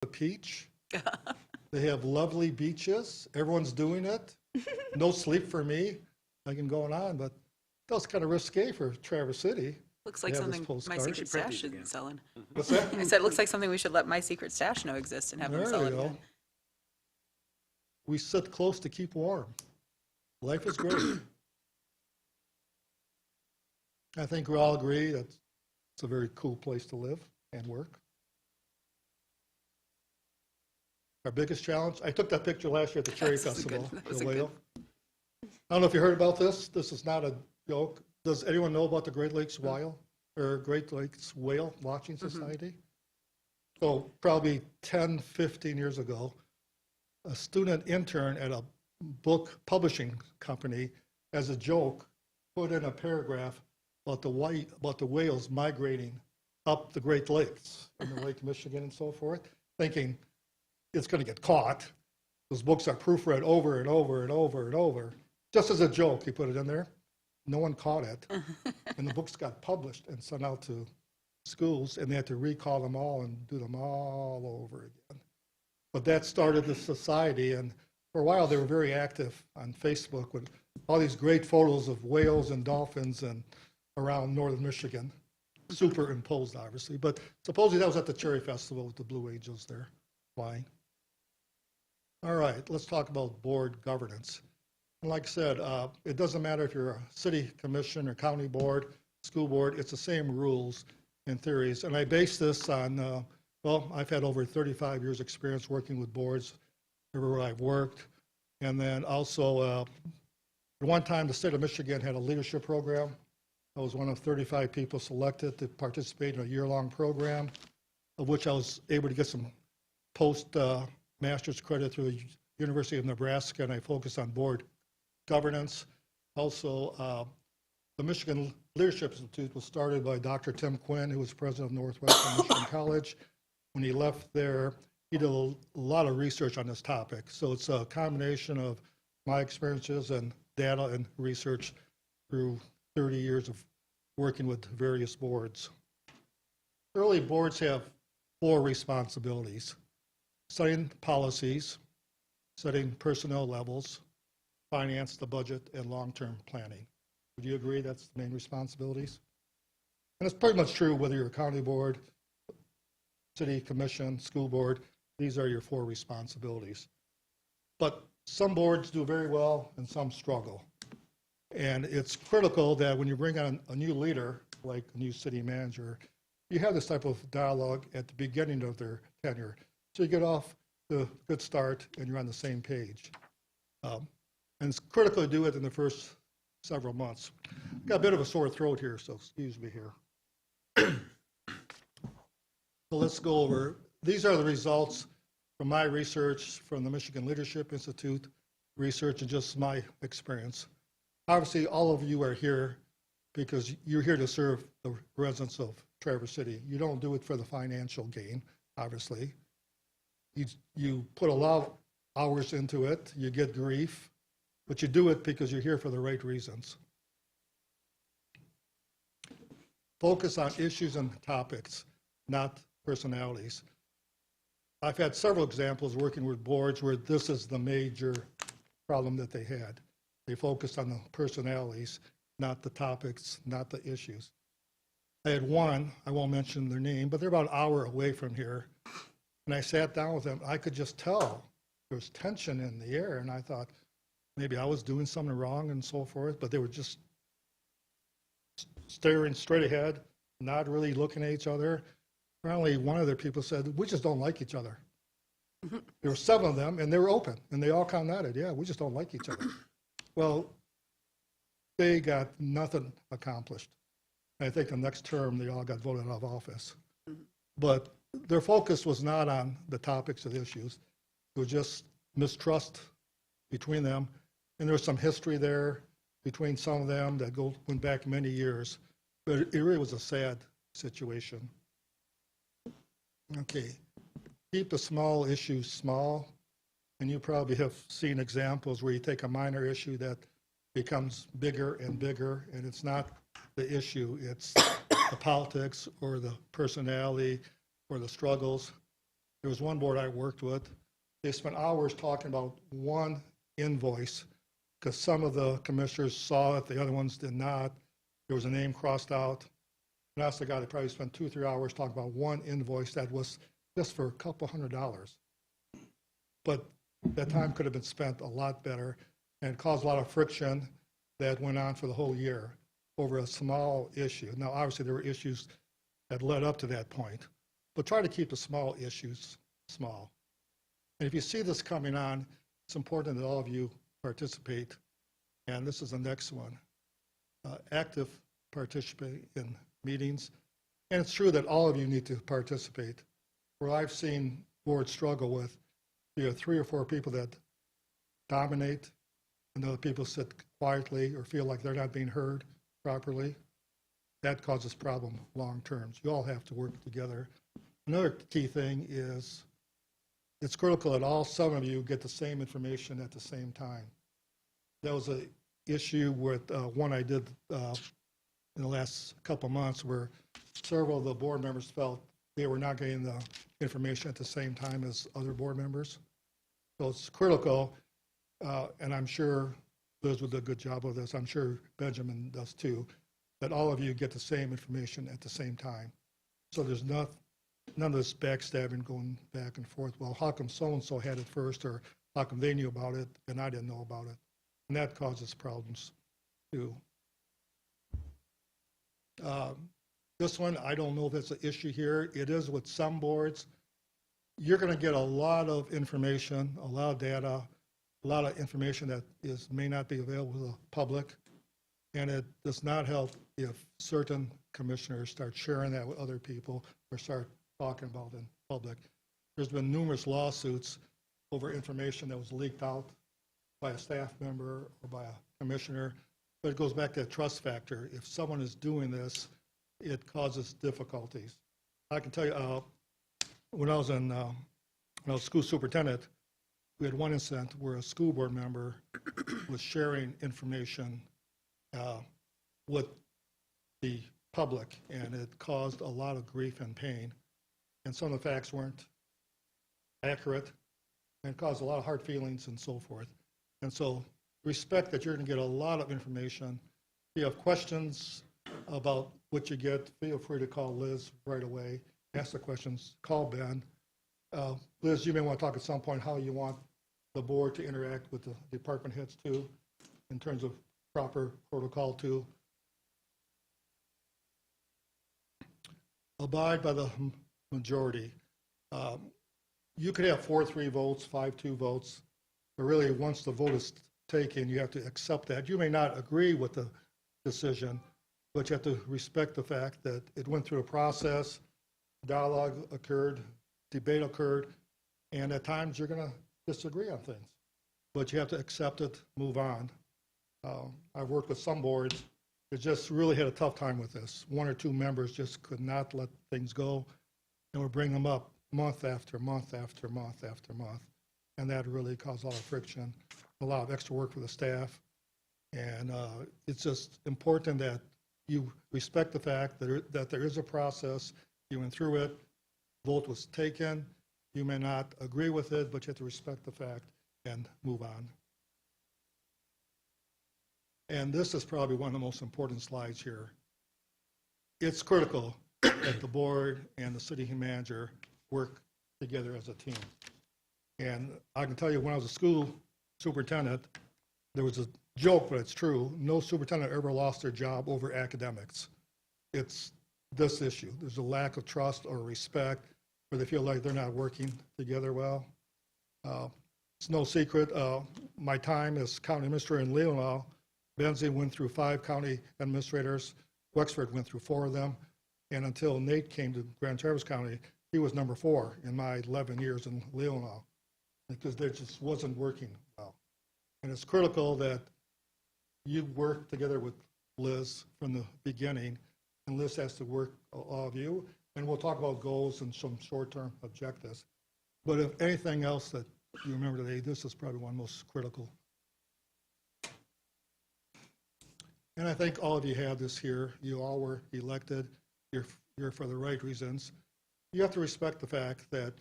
the peach. They have lovely beaches. Everyone's doing it. No sleep for me. I can go on, but that was kind of risque for Traverse City. Looks like Yeah, this something My postcard. Secret print Stash these should again. sell in. What's that? I said, it looks like something we should let My Secret Stash know exists and have them There sell you it go. again. We sit close to keep warm. Life is great. I think we all agree that it's a very cool place to live and work. Our biggest challenge, I took that picture last year at the Cherry This is a good- Festival, that was the a good- whale. I don't know if you heard about this. This is not a joke. Does anyone know about the Great Lakes Whale or Great Lakes Whale Watching Society? So probably 10, 15 years ago, a student intern at a book publishing company, as a joke, put in a paragraph about the whales migrating up the Great Lakes, in the Lake Michigan and so forth, thinking it's going to get caught. Those books are proofread over and over and over and over. Just as a joke, he put it in there. No one caught it. And the books got published and sent out to schools, and they had to recall them all and do them all over again. But that started the society, and for a while they were very active on Facebook with all these great photos of whales and dolphins and around northern Michigan, superimposed obviously. But supposedly that was at the Cherry Festival with the Blue Angels there flying. All right, let's talk about board governance. And like I said, it doesn't matter if you're a city commission or county board, school board, it's the same rules and theories. And I base this on, well, I've had over 35 years experience working with boards everywhere I've worked. And then also, at one time, the state of Michigan had a leadership program. I was one of 35 people selected to participate in a year-long program, of which I was able to get some post-master's credit through the University of Nebraska, and I focused on board governance. Also, the Michigan Leadership Institute was started by Dr. Tim Quinn, who was president of Northwestern Michigan College. When he left there, he did a lot of research on this topic. So it's a combination of my experiences and data and research through 30 years of working with various boards. Early boards have 4 responsibilities: setting policies, setting personnel levels, finance, the budget, and long-term planning. Would you agree that's the main responsibilities? And it's pretty much true whether you're a county board, city commission, school board, these are your 4 responsibilities. But some boards do very well and some struggle. And it's critical that when you bring on a new leader, like a new city manager, you have this type of dialogue at the beginning of their tenure. So you get off to a good start and you're on the same page. And it's critical to do it in the first several months. Got a bit of a sore throat here, so excuse me here. So let's go over, these are the results from my research from the Michigan Leadership Institute, research and just my experience. Obviously, all of you are here because you're here to serve the residents of Traverse City. You don't do it for the financial gain, obviously. You put a lot of hours into it, you get grief, but you do it because you're here for the right reasons. Focus on issues and topics, not personalities. I've had several examples working with boards where this is the major problem that they had. They focused on the personalities, not the topics, not the issues. I had one, I won't mention their name, but they're about an hour away from here. And I sat down with them, I could just tell there was tension in the air, and I thought maybe I was doing something wrong and so forth, but they were just staring straight ahead, not really looking at each other. Finally, one of their people said, we just don't like each other. There were 7 of them, and they were open, and they all kind of nodded, yeah, we just don't like each other. Well, they got nothing accomplished. I think the next term, they all got voted out of office. But their focus was not on the topics or the issues. It was just mistrust between them. And there was some history there between some of them that went back many years. But it really was a sad situation. Okay, keep the small issues small. And you probably have seen examples where you take a minor issue that becomes bigger and bigger, and it's not the issue, it's the politics or the personality or the struggles. There was one board I worked with. They spent hours talking about one invoice because some of the commissioners saw it, the other ones did not. There was a name crossed out. And that's the guy that probably spent 2 or 3 hours talking about one invoice that was just for a couple $100. But that time could have been spent a lot better and caused a lot of friction that went on for the whole year over a small issue. Now, obviously, there were issues that led up to that point, but try to keep the small issues small. And if you see this coming on, it's important that all of you participate. And this is the next one. Active participate in meetings. And it's true that all of you need to participate. Where I've seen boards struggle with, you have 3 or 4 people that dominate and other people sit quietly or feel like they're not being heard properly. That causes problem long term. You all have to work together. Another key thing is it's critical that all 7 of you get the same information at the same time. That was an issue with one I did in the last couple of months where several of the board members felt they were not getting the information at the same time as other board members. So it's critical, and I'm sure Liz will do a good job of this. I'm sure Benjamin does too, that all of you get the same information at the same time. So there's none of this backstabbing going back and forth. Well, how come so-and-so had it first, or how come they knew about it and I didn't know about it? And that causes problems too. This one, I don't know if it's an issue here. It is with some boards. You're going to get a lot of information, a lot of data, a lot of information that may not be available to the public. And it does not help if certain commissioners start sharing that with other people or start talking about it in public. There's been numerous lawsuits over information that was leaked out by a staff member or by a commissioner. But it goes back to the trust factor. If someone is doing this, it causes difficulties. I can tell you, when I was school superintendent, we had one incident where a school board member was sharing information with the public, and it caused a lot of grief and pain. And some of the facts weren't accurate and caused a lot of hard feelings and so forth. And so respect that you're going to get a lot of information. If you have questions about what you get, feel free to call Liz right away. Ask the questions, call Ben. Liz, you may want to talk at some point how you want the board to interact with the department heads too, in terms of proper protocol too. Abide by the majority. You could have 4-3 votes, 5-2 votes, but really once the vote is taken, you have to accept that. You may not agree with the decision, but you have to respect the fact that it went through a process, dialogue occurred, debate occurred, and at times you're going to disagree on things. But you have to accept it, move on. I've worked with some boards that just really had a tough time with this. 1 or 2 members just could not let things go and would bring them up month after month after month after month. And that really caused a lot of friction, a lot of extra work for the staff. And it's just important that you respect the fact that there is a process. You went through it, vote was taken. You may not agree with it, but you have to respect the fact and move on. And this is probably one of the most important slides here. It's critical that the board and the city manager work together as a team. And I can tell you, when I was a school superintendent, there was a joke, but it's true. No superintendent ever lost their job over academics. It's this issue. There's a lack of trust or respect, where they feel like they're not working together well. It's no secret. My time as county administrator in Leelanau, Benzie went through 5 county administrators. Wexford went through 4 of them. And until Nate came to Grand Traverse County, he was number 4 in my 11 years in Leelanau, because there just wasn't working well. And it's critical that you work together with Liz from the beginning, and Liz has to work all of you. And we'll talk about goals and some short-term objectives. But if anything else that you remember today, this is probably one most critical. And I think all of you have this here. You all were elected. You're for the right reasons. You have to respect the fact that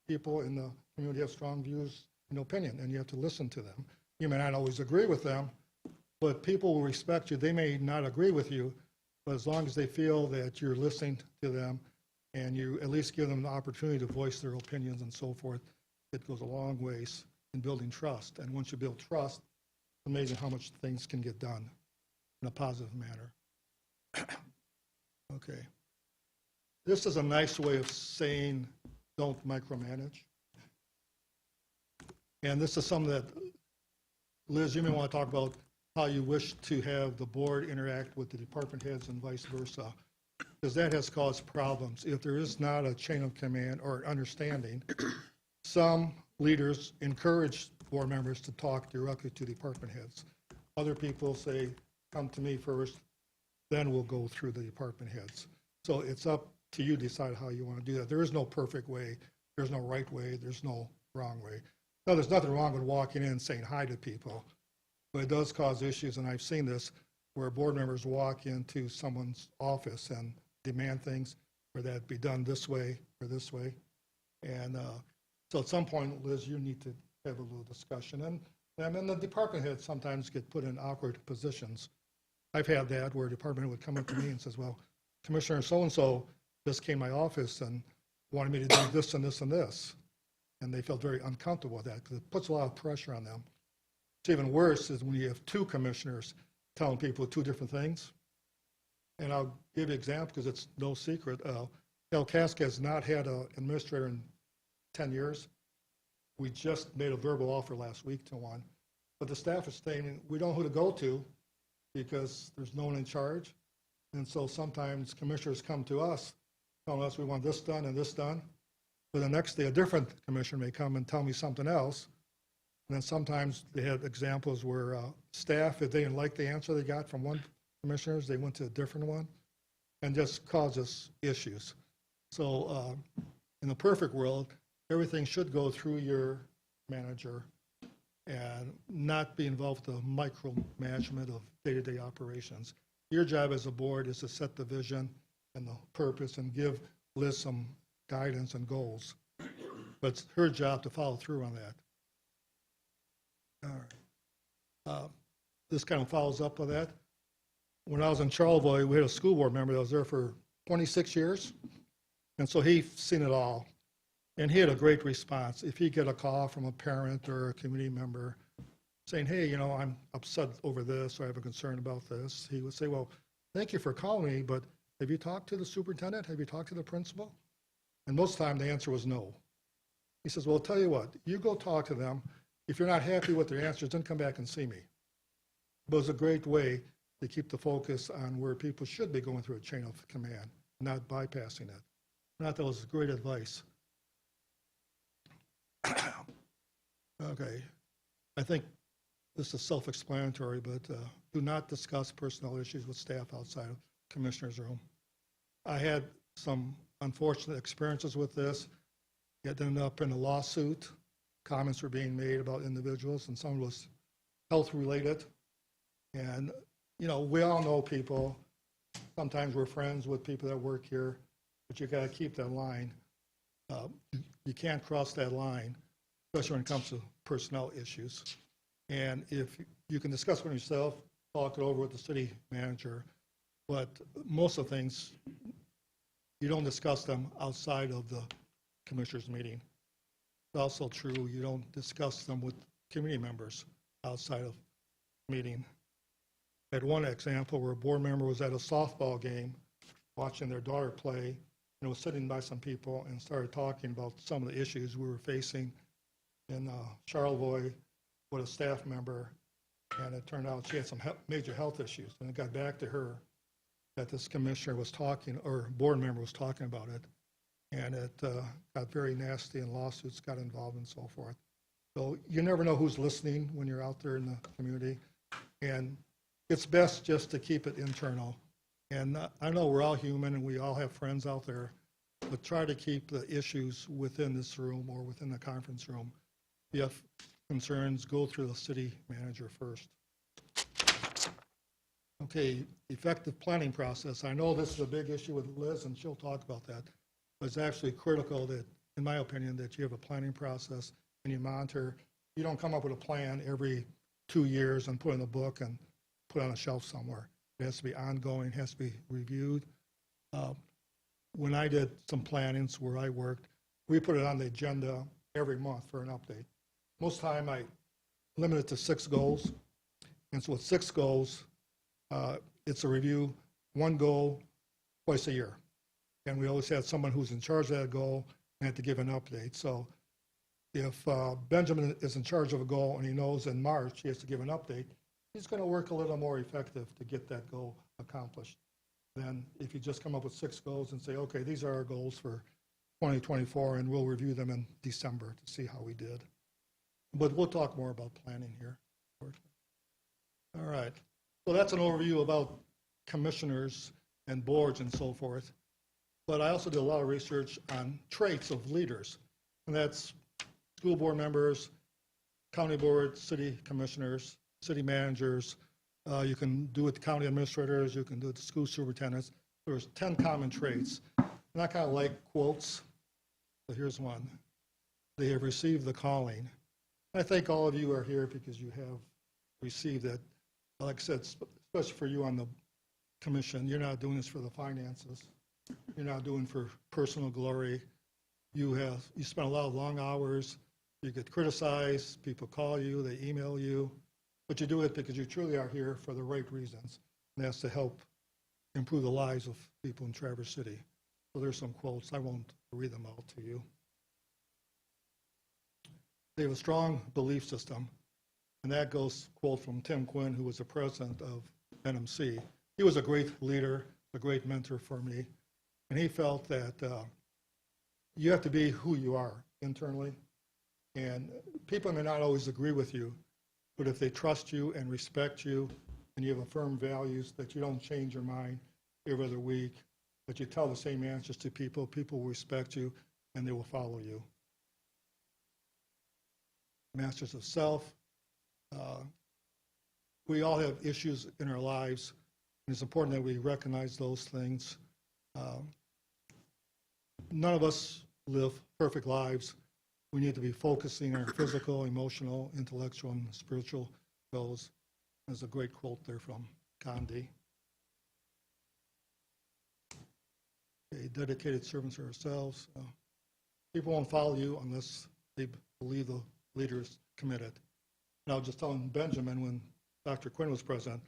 people in the community have strong views and opinion, and you have to listen to them. You may not always agree with them, but people will respect you. They may not agree with you, but as long as they feel that you're listening to them and you at least give them the opportunity to voice their opinions and so forth, it goes a long ways in building trust. And once you build trust, it's amazing how much things can get done in a positive manner. Okay. This is a nice way of saying don't micromanage. And this is something that, Liz, you may want to talk about how you wish to have the board interact with the department heads and vice versa, because that has caused problems. If there is not a chain of command or understanding, some leaders encourage board members to talk directly to department heads. Other people say, come to me first, then we'll go through the department heads. So it's up to you to decide how you want to do that. There is no perfect way. There's no right way. There's no wrong way. No, there's nothing wrong with walking in and saying hi to people, but it does cause issues, and I've seen this where board members walk into someone's office and demand things, or that be done this way or this way. And so at some point, Liz, you need to have a little discussion. And then the department heads sometimes get put in awkward positions. I've had that where a department would come up to me and says, well, Commissioner so-and-so just came to my office and wanted me to do this and this and this. And they felt very uncomfortable with that because it puts a lot of pressure on them. It's even worse is when you have two commissioners telling people two different things. And I'll give you an example because it's no secret. Kalkaska has not had an administrator in 10 years. We just made a verbal offer last week to one. But the staff is saying, we don't know who to go to because there's no one in charge. And so sometimes commissioners come to us, telling us we want this done and this done. But the next day, a different commissioner may come and tell me something else. And then sometimes they had examples where staff, if they didn't like the answer they got from one commissioners, they went to a different one and just causes issues. So in the perfect world, everything should go through your manager and not be involved with the micromanagement of day-to-day operations. Your job as a board is to set the vision and the purpose and give Liz some guidance and goals. But it's her job to follow through on that. All right. This kind of follows up on that. When I was in Charlevoix, we had a school board member that was there for 26 years. And so he's seen it all. And he had a great response. If he get a call from a parent or a community member saying, hey, you know, I'm upset over this, or I have a concern about this, he would say, well, thank you for calling me, but have you talked to the superintendent? Have you talked to the principal? And most of the time the answer was no. He says, well, I'll tell you what, you go talk to them. If you're not happy with their answers, then come back and see me. But it's a great way to keep the focus on where people should be going through a chain of command, not bypassing it. Not that it was great advice. Okay, I think this is self-explanatory, but do not discuss personnel issues with staff outside of commissioner's room. I had some unfortunate experiences with this. It ended up in a lawsuit. Comments were being made about individuals, and some was health-related. And, you know, we all know people. Sometimes we're friends with people that work here, but you got to keep that line. You can't cross that line, especially when it comes to personnel issues. And if you can discuss with yourself, talk it over with the city manager, but most of the things, you don't discuss them outside of the commissioners meeting. It's also true, you don't discuss them with community members outside of meeting. I had one example where a board member was at a softball game watching their daughter play and was sitting by some people and started talking about some of the issues we were facing in Charlevoix with a staff member, and it turned out she had some major health issues. And it got back to her that this commissioner was talking, or board member was talking about it, and it got very nasty and lawsuits got involved and so forth. So you never know who's listening when you're out there in the community, and it's best just to keep it internal. And I know we're all human and we all have friends out there, but try to keep the issues within this room or within the conference room. If you have concerns, go through the city manager first. Okay, effective planning process. I know this is a big issue with Liz, and she'll talk about that. But it's actually critical that in my opinion, that you have a planning process and you monitor. You don't come up with a plan every 2 years and put it in a book and put it on a shelf somewhere. It has to be ongoing, has to be reviewed. When I did some plannings where I worked, we put it on the agenda every month for an update. Most time I limit it to 6 goals. And so with 6 goals, it's a review, 1 goal twice a year. And we always had someone who's in charge of that goal and had to give an update. So if Benjamin is in charge of a goal and he knows in March he has to give an update, he's going to work a little more effective to get that goal accomplished than if you just come up with 6 goals and say, okay, these are our goals for 2024, and we'll review them in December to see how we did. But we'll talk more about planning here. All right. So that's an overview about commissioners and boards and so forth. But I also did a lot of research on traits of leaders, and that's school board members, county board, city commissioners, city managers. You can do it with county administrators. You can do it with school superintendents. There's 10 common traits. And I kind of like quotes. So here's one. They have received the calling. I think all of you are here because you have received it. Like I said, especially for you on the commission, you're not doing this for the finances. You're not doing it for personal glory. You spend a lot of long hours. You get criticized. People call you. They email you. But you do it because you truly are here for the right reasons. And that's to help improve the lives of people in Traverse City. So there's some quotes. I won't read them out to you. They have a strong belief system. And that goes, quote from Tim Quinn, who was the president of NMC. He was a great leader, a great mentor for me. And he felt that you have to be who you are internally. And people may not always agree with you, but if they trust you and respect you, and you have firm values, that you don't change your mind every other week, but you tell the same answers to people, people will respect you, and they will follow you. Masters of self. We all have issues in our lives, and it's important that we recognize those things. None of us live perfect lives. We need to be focusing on our physical, emotional, intellectual, and spiritual goals. There's a great quote there from Gandhi. Okay, dedicated servants of ourselves. People won't follow you unless they believe the leader is committed. And I was just telling Benjamin when Dr. Quinn was president,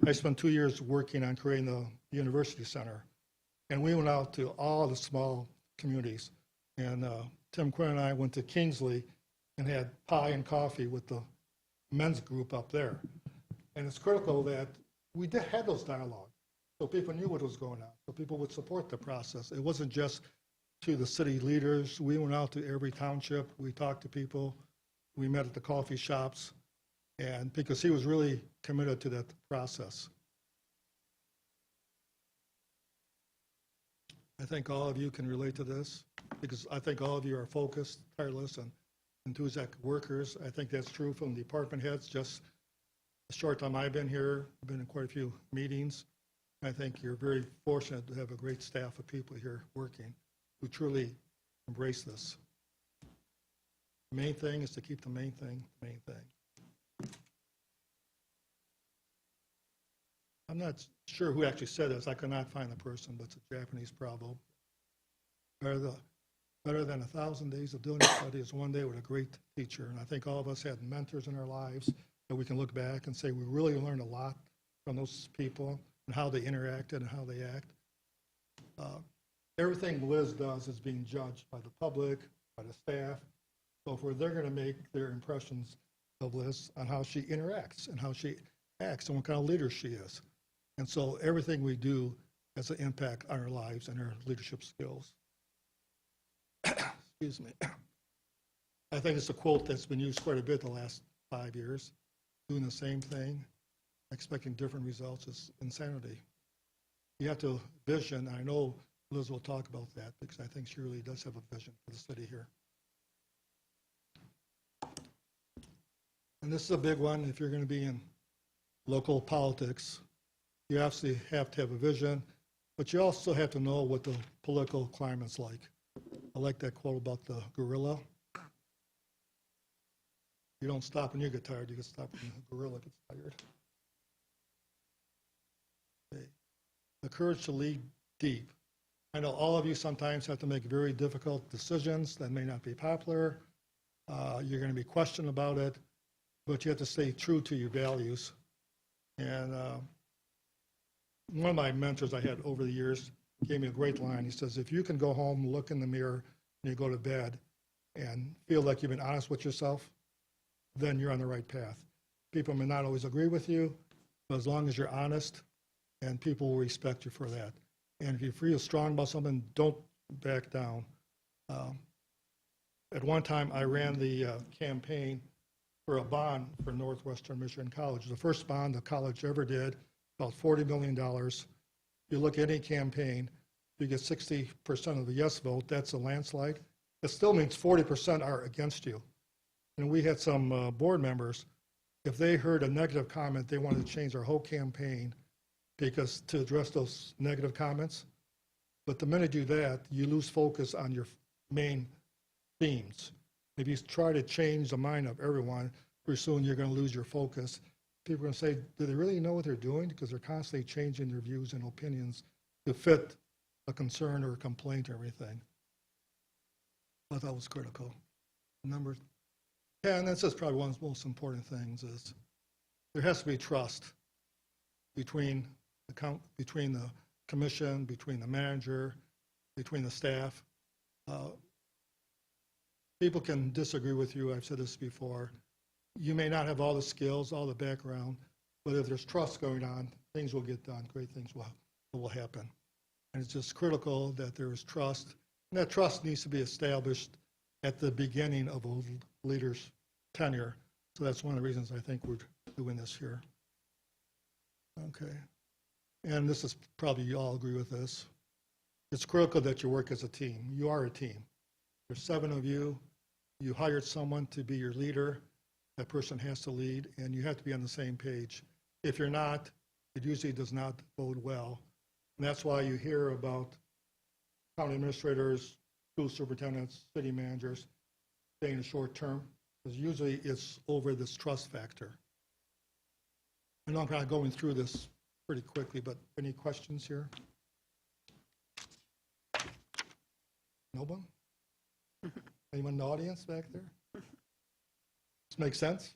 I spent 2 years working on creating the University Center. And we went out to all the small communities. And Tim Quinn and I went to Kingsley and had pie and coffee with the men's group up there. And it's critical that we had those dialogues so people knew what was going on, so people would support the process. It wasn't just to the city leaders. We went out to every township. We talked to people. We met at the coffee shops. And because he was really committed to that process. I think all of you can relate to this because I think all of you are focused, tireless, and enthusiastic workers. I think that's true from the department heads. Just the short time I've been here, I've been in quite a few meetings. I think you're very fortunate to have a great staff of people here working who truly embrace this. The main thing is to keep the main thing the main thing. I'm not sure who actually said this. I could not find the person, but it's a Japanese proverb. Better than 1,000 days of diligent study is one day with a great teacher. And I think all of us had mentors in our lives that we can look back and say we really learned a lot from those people and how they interacted and how they act. Everything Liz does is being judged by the public, by the staff. So if they're going to make their impressions of Liz on how she interacts and how she acts and what kind of leader she is. And so everything we do has an impact on our lives and our leadership skills. Excuse me. I think it's a quote that's been used quite a bit the last 5 years. Doing the same thing, expecting different results is insanity. You have to vision. I know Liz will talk about that because I think she really does have a vision for the city here. And this is a big one if you're going to be in local politics. You absolutely have to have a vision, but you also have to know what the political climate's like. A like that quote about the gorilla. You don't stop when you get tired, you get stopped when the gorilla gets tired. Okay. The courage to lead deep. I know all of you sometimes have to make very difficult decisions that may not be popular. You're going to be questioned about it, but you have to stay true to your values. And one of my mentors I had over the years gave me a great line. He says, if you can go home, look in the mirror, and you go to bed and feel like you've been honest with yourself, then you're on the right path. People may not always agree with you, but as long as you're honest, and people will respect you for that. And if you feel strong about something, don't back down. At one time, I ran the campaign for a bond for Northwestern Michigan College. The first bond the college ever did, about $40 million. If you look at any campaign, you get 60% of the yes vote, that's a landslide. It still means 40% are against you. And we had some board members, if they heard a negative comment, they wanted to change our whole campaign because to address those negative comments. But the minute you do that, you lose focus on your main themes. If you try to change the mind of everyone, pretty soon you're going to lose your focus. People are going to say, do they really know what they're doing? Because they're constantly changing their views and opinions to fit a concern or a complaint or everything. I thought was critical. Number 10, this is probably one of the most important things, is there has to be trust between the commission, between the manager, between the staff. People can disagree with you. I've said this before. You may not have all the skills, all the background, but if there's trust going on, things will get done. Great things will happen. And it's just critical that there is trust. And that trust needs to be established at the beginning of a leader's tenure. So that's one of the reasons I think we're doing this here. Okay. And this is probably you all agree with this. It's critical that you work as a team. You are a team. There's 7 of you. You hired someone to be your leader. That person has to lead, and you have to be on the same page. If you're not, it usually does not bode well. And that's why you hear about county administrators, school superintendents, city managers staying in short term, because usually it's over this trust factor. I know I'm kind of going through this pretty quickly, but any questions here? No one? Anyone in the audience back there? This makes sense?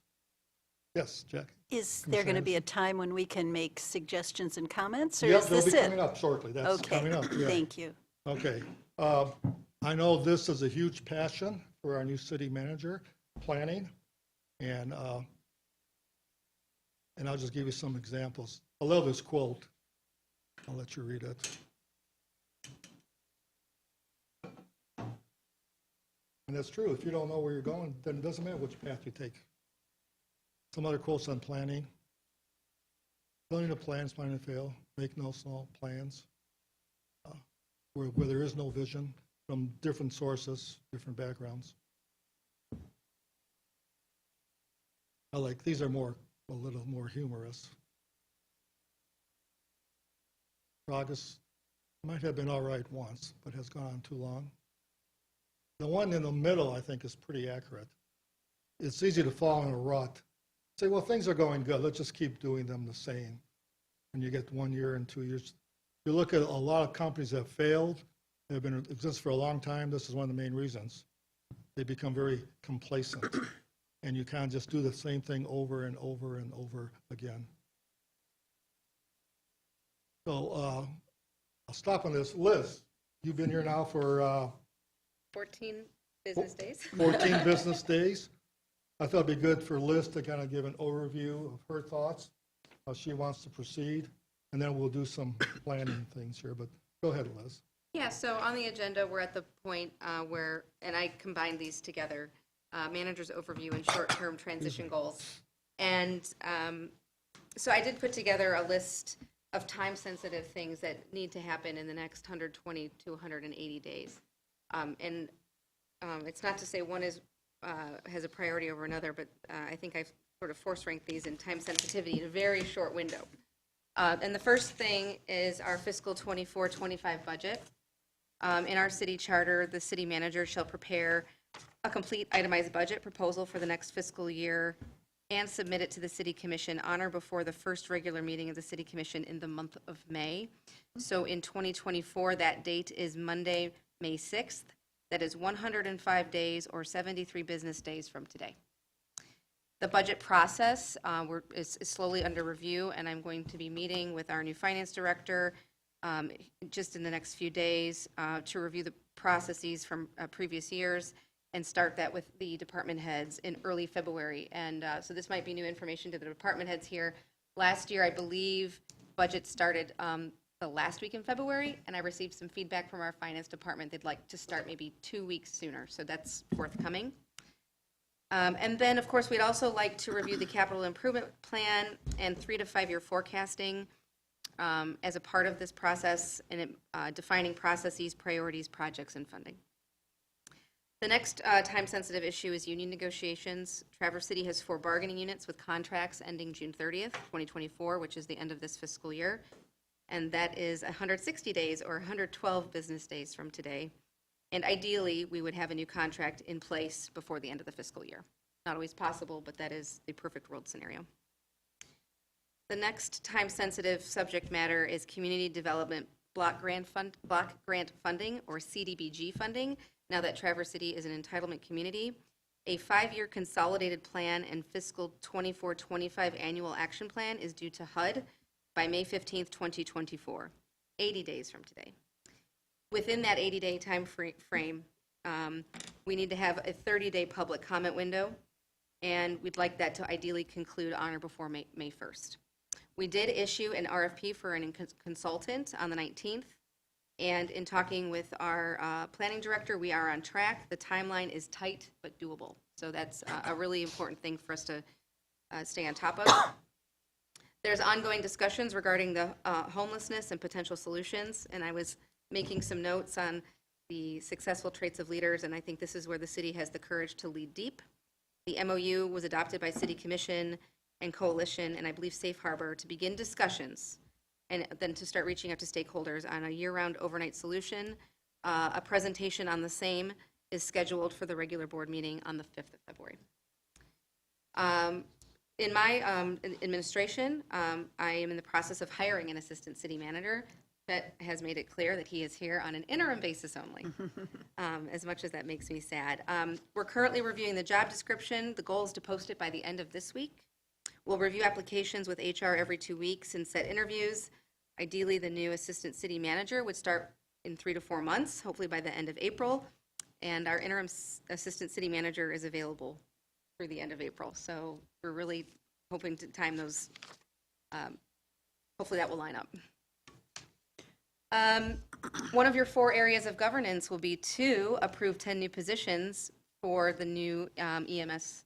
Yes, Jack. Is there going to be a time when we can make suggestions and comments, or Yep, is they'll this be it? coming up shortly. That's Okay, coming up. Yeah. thank you. Okay. I know this is a huge passion for our new city manager, planning, and I'll just give you some examples. I love this quote. I'll let you read it. And that's true. If you don't know where you're going, then it doesn't matter which path you take. Some other quotes on planning. Planning to plan is planning to fail. Make no small plans. Where there is no vision from different sources, different backgrounds. I like, these are a little more humorous. Progress might have been all right once, but has gone on too long. The one in the middle, I think, is pretty accurate. It's easy to fall in a rut. Say, well, things are going good. Let's just keep doing them the same. And you get 1 year and 2 years. You look at a lot of companies that have failed, have been exist for a long time. This is one of the main reasons. They become very complacent. And you kind of just do the same thing over and over and over again. So I'll stop on this. Liz, you've been here now for 14 business days. 14 business days. I thought it'd be good for Liz to kind of give an overview of her thoughts, how she wants to proceed, and then we'll do some planning things here. But go ahead, Liz. Yeah, so on the agenda, we're at the point where, and I combined these together, manager's overview and short-term transition goals. And so I did put together a list of time-sensitive things that need to happen in the next 120 to 180 days. And it's not to say one is has a priority over another, but I think I've sort of force-ranked these in time sensitivity in a very short window. And the first thing is our fiscal 24-25 budget. In our city charter, the city manager shall prepare a complete itemized budget proposal for the next fiscal year and submit it to the city commission on or before the first regular meeting of the city commission in the month of May. So in 2024, that date is Monday, May 6th. That is 105 days or 73 business days from today. The budget process is slowly under review, and I'm going to be meeting with our new finance director just in the next few days to review the processes from previous years and start that with the department heads in early February. And so this might be new information to the department heads here. Last year, I believe, budget started the last week in February, and I received some feedback from our finance department. They'd like to start maybe 2 weeks sooner, so that's forthcoming. And then, of course, we'd also like to review the capital improvement plan and 3 to 5 year forecasting as a part of this process and defining processes, priorities, projects, and funding. The next time-sensitive issue is union negotiations. Traverse City has 4 bargaining units with contracts ending June 30th, 2024, which is the end of this fiscal year. And that is 160 days or 112 business days from today. And ideally, we would have a new contract in place before the end of the fiscal year. Not always possible, but that is the perfect world scenario. The next time-sensitive subject matter is community development block grant funding, or CDBG funding, now that Traverse City is an entitlement community. A 5-year consolidated plan and fiscal 24-25 annual action plan is due to HUD by May 15th, 2024, 80 days from today. Within that 80-day time frame, we need to have a 30-day public comment window, and we'd like that to ideally conclude on or before May 1st. We did issue an RFP for an consultant on the 19th, and in talking with our planning director, we are on track. The timeline is tight but doable, so that's a really important thing for us to stay on top of. There's ongoing discussions regarding the homelessness and potential solutions, and I was making some notes on the successful traits of leaders, and I think this is where the city has the courage to lead deep. The MOU was adopted by City Commission and Coalition, and I believe Safe Harbor, to begin discussions and then to start reaching out to stakeholders on a year-round overnight solution. A presentation on the same is scheduled for the regular board meeting on the 5th of February. In my administration, I am in the process of hiring an assistant city manager. That has made it clear that he is here on an interim basis only, as much as that makes me sad. We're currently reviewing the job description. The goal is to post it by the end of this week. We'll review applications with HR every 2 weeks and set interviews. Ideally, the new assistant city manager would start in 3 to 4 months, hopefully by the end of April. And our interim assistant city manager is available through the end of April. So we're really hoping to time those. Hopefully that will line up. One of your 4 areas of governance will be to approve 10 new positions for the new EMS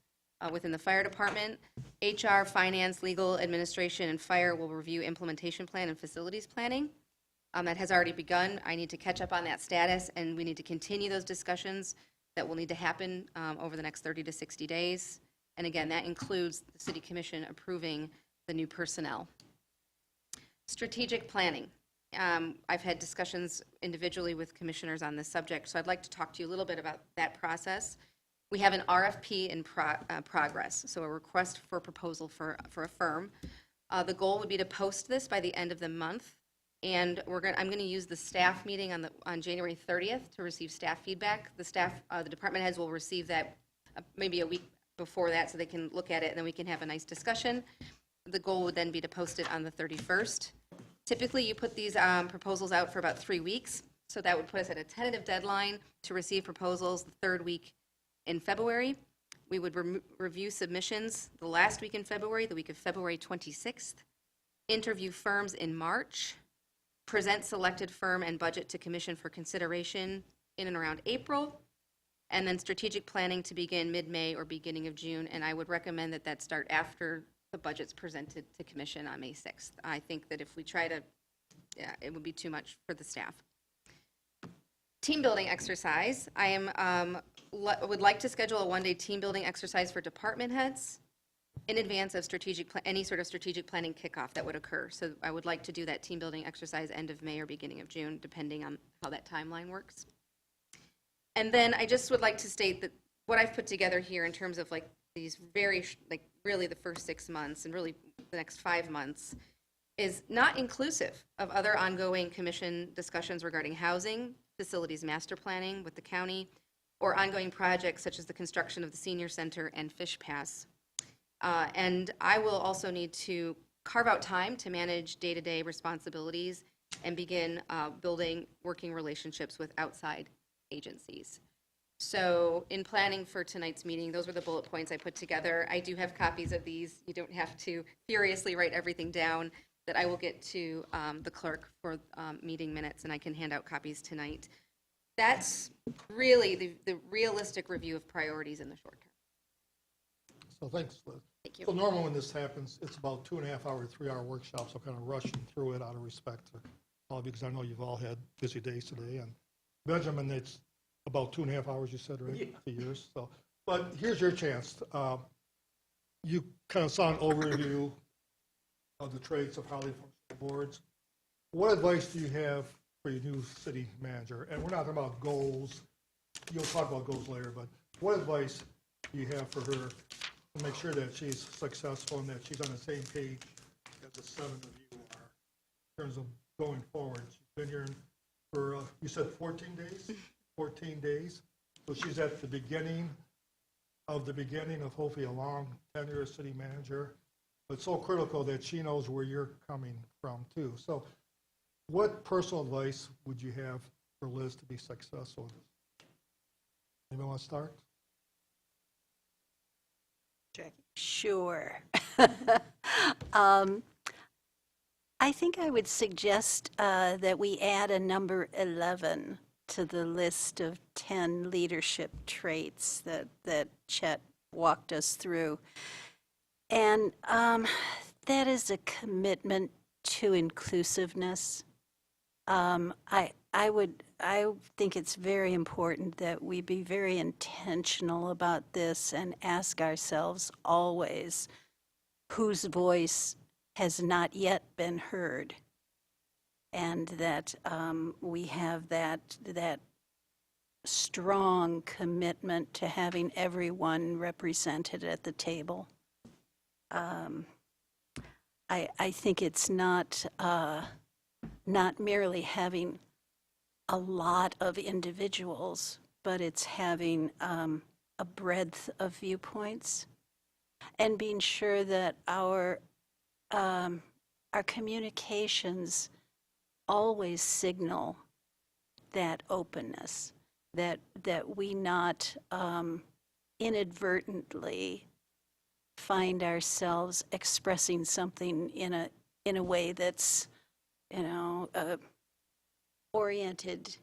within the fire department. HR, finance, legal, administration, and fire will review implementation plan and facilities planning. That has already begun. I need to catch up on that status, and we need to continue those discussions that will need to happen over the next 30 to 60 days. And again, that includes the City Commission approving the new personnel. Strategic planning. I've had discussions individually with commissioners on this subject, so I'd like to talk to you a little bit about that process. We have an RFP in progress, so a request for proposal for a firm. The goal would be to post this by the end of the month, and I'm going to use the staff meeting on January 30th to receive staff feedback. The department heads will receive that maybe a week before that, so they can look at it, and then we can have a nice discussion. The goal would then be to post it on the 31st. Typically, you put these proposals out for about 3 weeks, so that would put us at a tentative deadline to receive proposals the 3rd week in February. We would review submissions the last week in February, the week of February 26th, interview firms in March, present selected firm and budget to commission for consideration in and around April, and then strategic planning to begin mid-May or beginning of June, and I would recommend that start after the budget's presented to commission on May 6th. I think that if we try to, it would be too much for the staff. Team building exercise. I would like to schedule a 1-day team building exercise for department heads in advance of any sort of strategic planning kickoff that would occur. So I would like to do that team building exercise end of May or beginning of June, depending on how that timeline works. And then I just would like to state that what I've put together here in terms of like these really the first 6 months and really the next 5 months is not inclusive of other ongoing commission discussions regarding housing, facilities master planning with the county, or ongoing projects such as the construction of the senior center and Fish Pass. And I will also need to carve out time to manage day-to-day responsibilities and begin building working relationships with outside agencies. So in planning for tonight's meeting, those were the bullet points I put together. I do have copies of these. You don't have to furiously write everything down that I will get to the clerk for meeting minutes, and I can hand out copies tonight. That's really the realistic review of priorities in the short term. So thanks, Liz. Thank you. So normally when this happens, it's about 2.5 hour, 3 hour workshops. I'm kind of rushing through it out of respect to all, because I know you've all had busy days today. And Benjamin, it's about 2.5 hours, you said, right? Yeah. 2 years. So, but here's your chance. You kind of saw an overview of the traits of highly functional boards. What advice do you have for your new city manager? And we're not talking about goals. You'll talk about goals later, but what advice do you have for her to make sure that she's successful and that she's on the same page as the 7 of you are in terms of going forward? She's been here for, you said 14 days? 14 days. So she's at the beginning of hopefully a long tenure as city manager. But it's so critical that she knows where you're coming from too. So what personal advice would you have for Liz to be successful? Anybody want to start? Sure. I think I would suggest that we add a number 11 to the list of 10 leadership traits that Chet walked us through. And that is a commitment to inclusiveness. I think it's very important that we be very intentional about this and ask ourselves always whose voice has not yet been heard, and that we have that strong commitment to having everyone represented at the table. I think it's not merely having a lot of individuals, but it's having a breadth of viewpoints and being sure that our communications always signal that openness, that we not inadvertently find ourselves expressing something in a way that's, oriented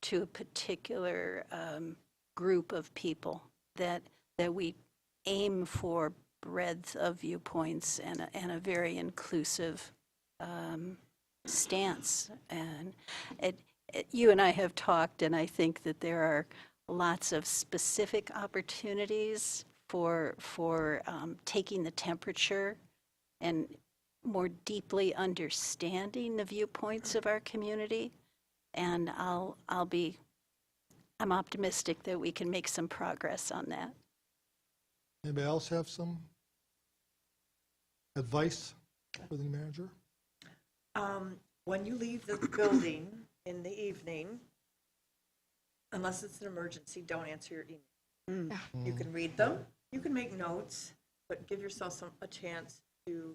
to a particular group of people, that we aim for breadth of viewpoints and a very inclusive stance. And you and I have talked, and I think that there are lots of specific opportunities for taking the temperature and more deeply understanding the viewpoints of our community. And I'm optimistic that we can make some progress on that. Anybody else have some advice for the manager? When you leave the building in the evening, unless it's an emergency, don't answer your email. You can read them, you can make notes, but give yourself a chance to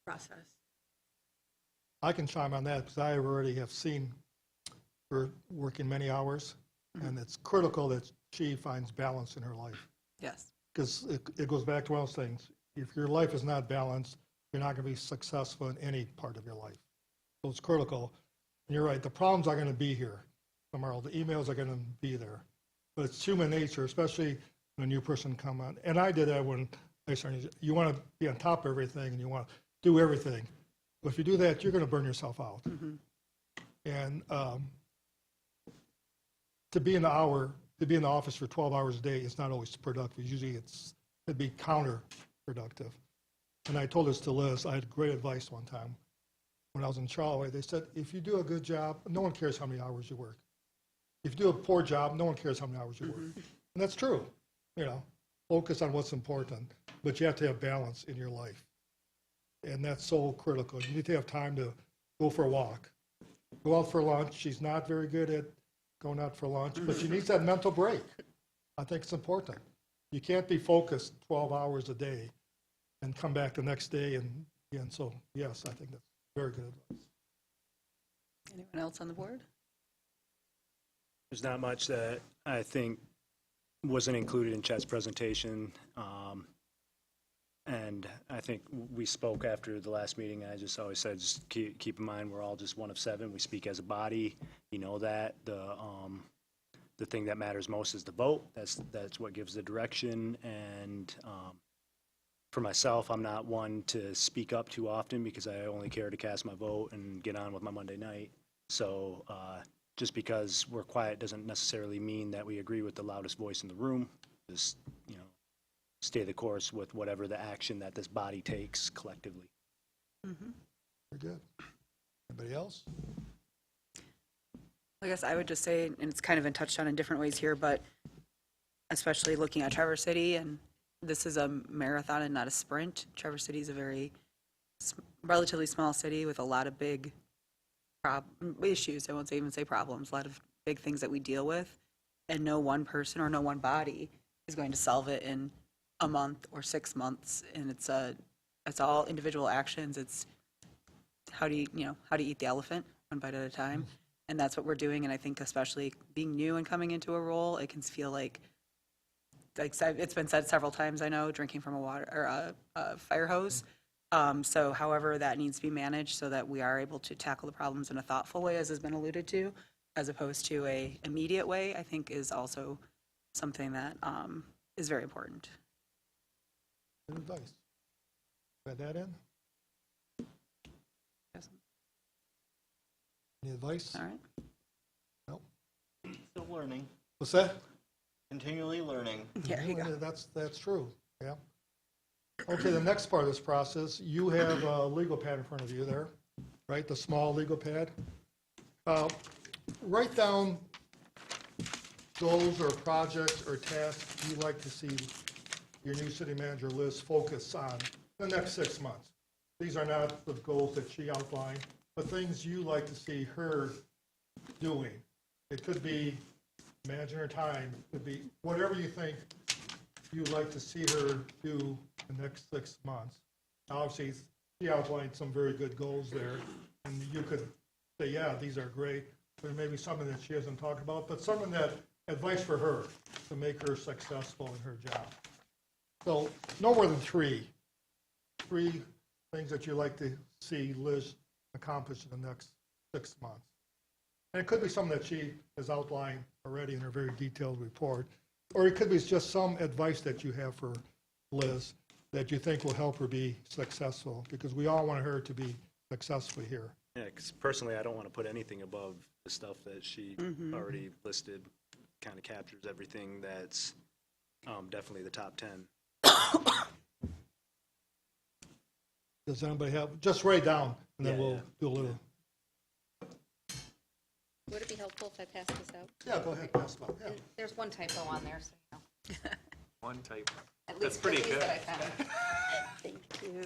process. I can chime on that because I already have seen her working many hours, and it's critical that she finds balance in her life. Yes. Because it goes back to one of those things. If your life is not balanced, you're not going to be successful in any part of your life. So it's critical. And you're right, the problems are going to be here tomorrow. The emails are going to be there. But it's human nature, especially when a new person come on. And I did that when I started. You want to be on top of everything, and you want to do everything. But if you do that, you're going to burn yourself out. And to be in the office for 12 hours a day is not always productive. Usually it'd be counterproductive. productive. And I told this to Liz, I had great advice one time. When I was in Charlevoix, they said, if you do a good job, no one cares how many hours you work. If you do a poor job, no one cares how many hours you work. And that's true, focus on what's important, but you have to have balance in your life. And that's so critical. You need to have time to go for a walk, go out for lunch. She's not very good at going out for lunch, but she needs that mental break. I think it's important. You can't be focused 12 hours a day and come back the next day and again. So yes, I think that's very good advice. Anyone else on the board? There's not much that I think wasn't included in Chet's presentation. And I think we spoke after the last meeting. I just always said, just keep in mind, we're all just one of 7. We speak as a body. You know that. The thing that matters most is the vote. That's what gives the direction. And for myself, I'm not one to speak up too often because I only care to cast my vote and get on with my Monday night. So just because we're quiet doesn't necessarily mean that we agree with the loudest voice in the room. Just, stay the course with whatever the action that this body takes collectively. Very good. Anybody else? I guess I would just say, and it's kind of been touched on in different ways here, but especially looking at Traverse City, and this is a marathon and not a sprint. Traverse City is a very relatively small city with a lot of big issues. I won't even say problems, a lot of big things that we deal with, and no one person or no one body is going to solve it in a month or 6 months. And it's all individual actions. It's how do you eat the elephant one bite at a time. And that's what we're doing. And I think especially being new and coming into a role, it can feel like it's been said several times, I know, drinking from a fire hose. So however that needs to be managed so that we are able to tackle the problems in a thoughtful way, as has been alluded to, as opposed to a immediate way, I think is also something that is very important. Good advice. Add that in? Yes. Any advice? All right. No. Still learning, What's that? continually learning. There you go. That's true, yeah. Okay, the next part of this process, you have a legal pad in front of you there, right? The small legal pad. Write down goals or projects or tasks you like to see your new city manager, Liz, focus on the next 6 months. These are not the goals that she outlined, but things you like to see her doing. It could be managing her time, it could be whatever you think you'd like to see her do the next 6 months. Obviously, she outlined some very good goals there, and you could say, yeah, these are great. There may be something that she hasn't talked about, but something that, advice for her to make her successful in her job. So no more than 3 things that you'd like to see Liz accomplish in the next 6 months. And it could be something that she has outlined already in her very detailed report, or it could be just some advice that you have for Liz that you think will help her be successful, because we all want her to be successful here. Yeah, because personally, I don't want to put anything above the stuff that she already listed. Kind of captures everything that's definitely the top 10. Does anybody have, just write it down, and then Yeah, we'll yeah. do a little. Would it be helpful if I pass this out? Yeah, go ahead, pass it on. Yeah. There's one typo on there, so One type. at That's least pretty at least that I good. found. Thank you.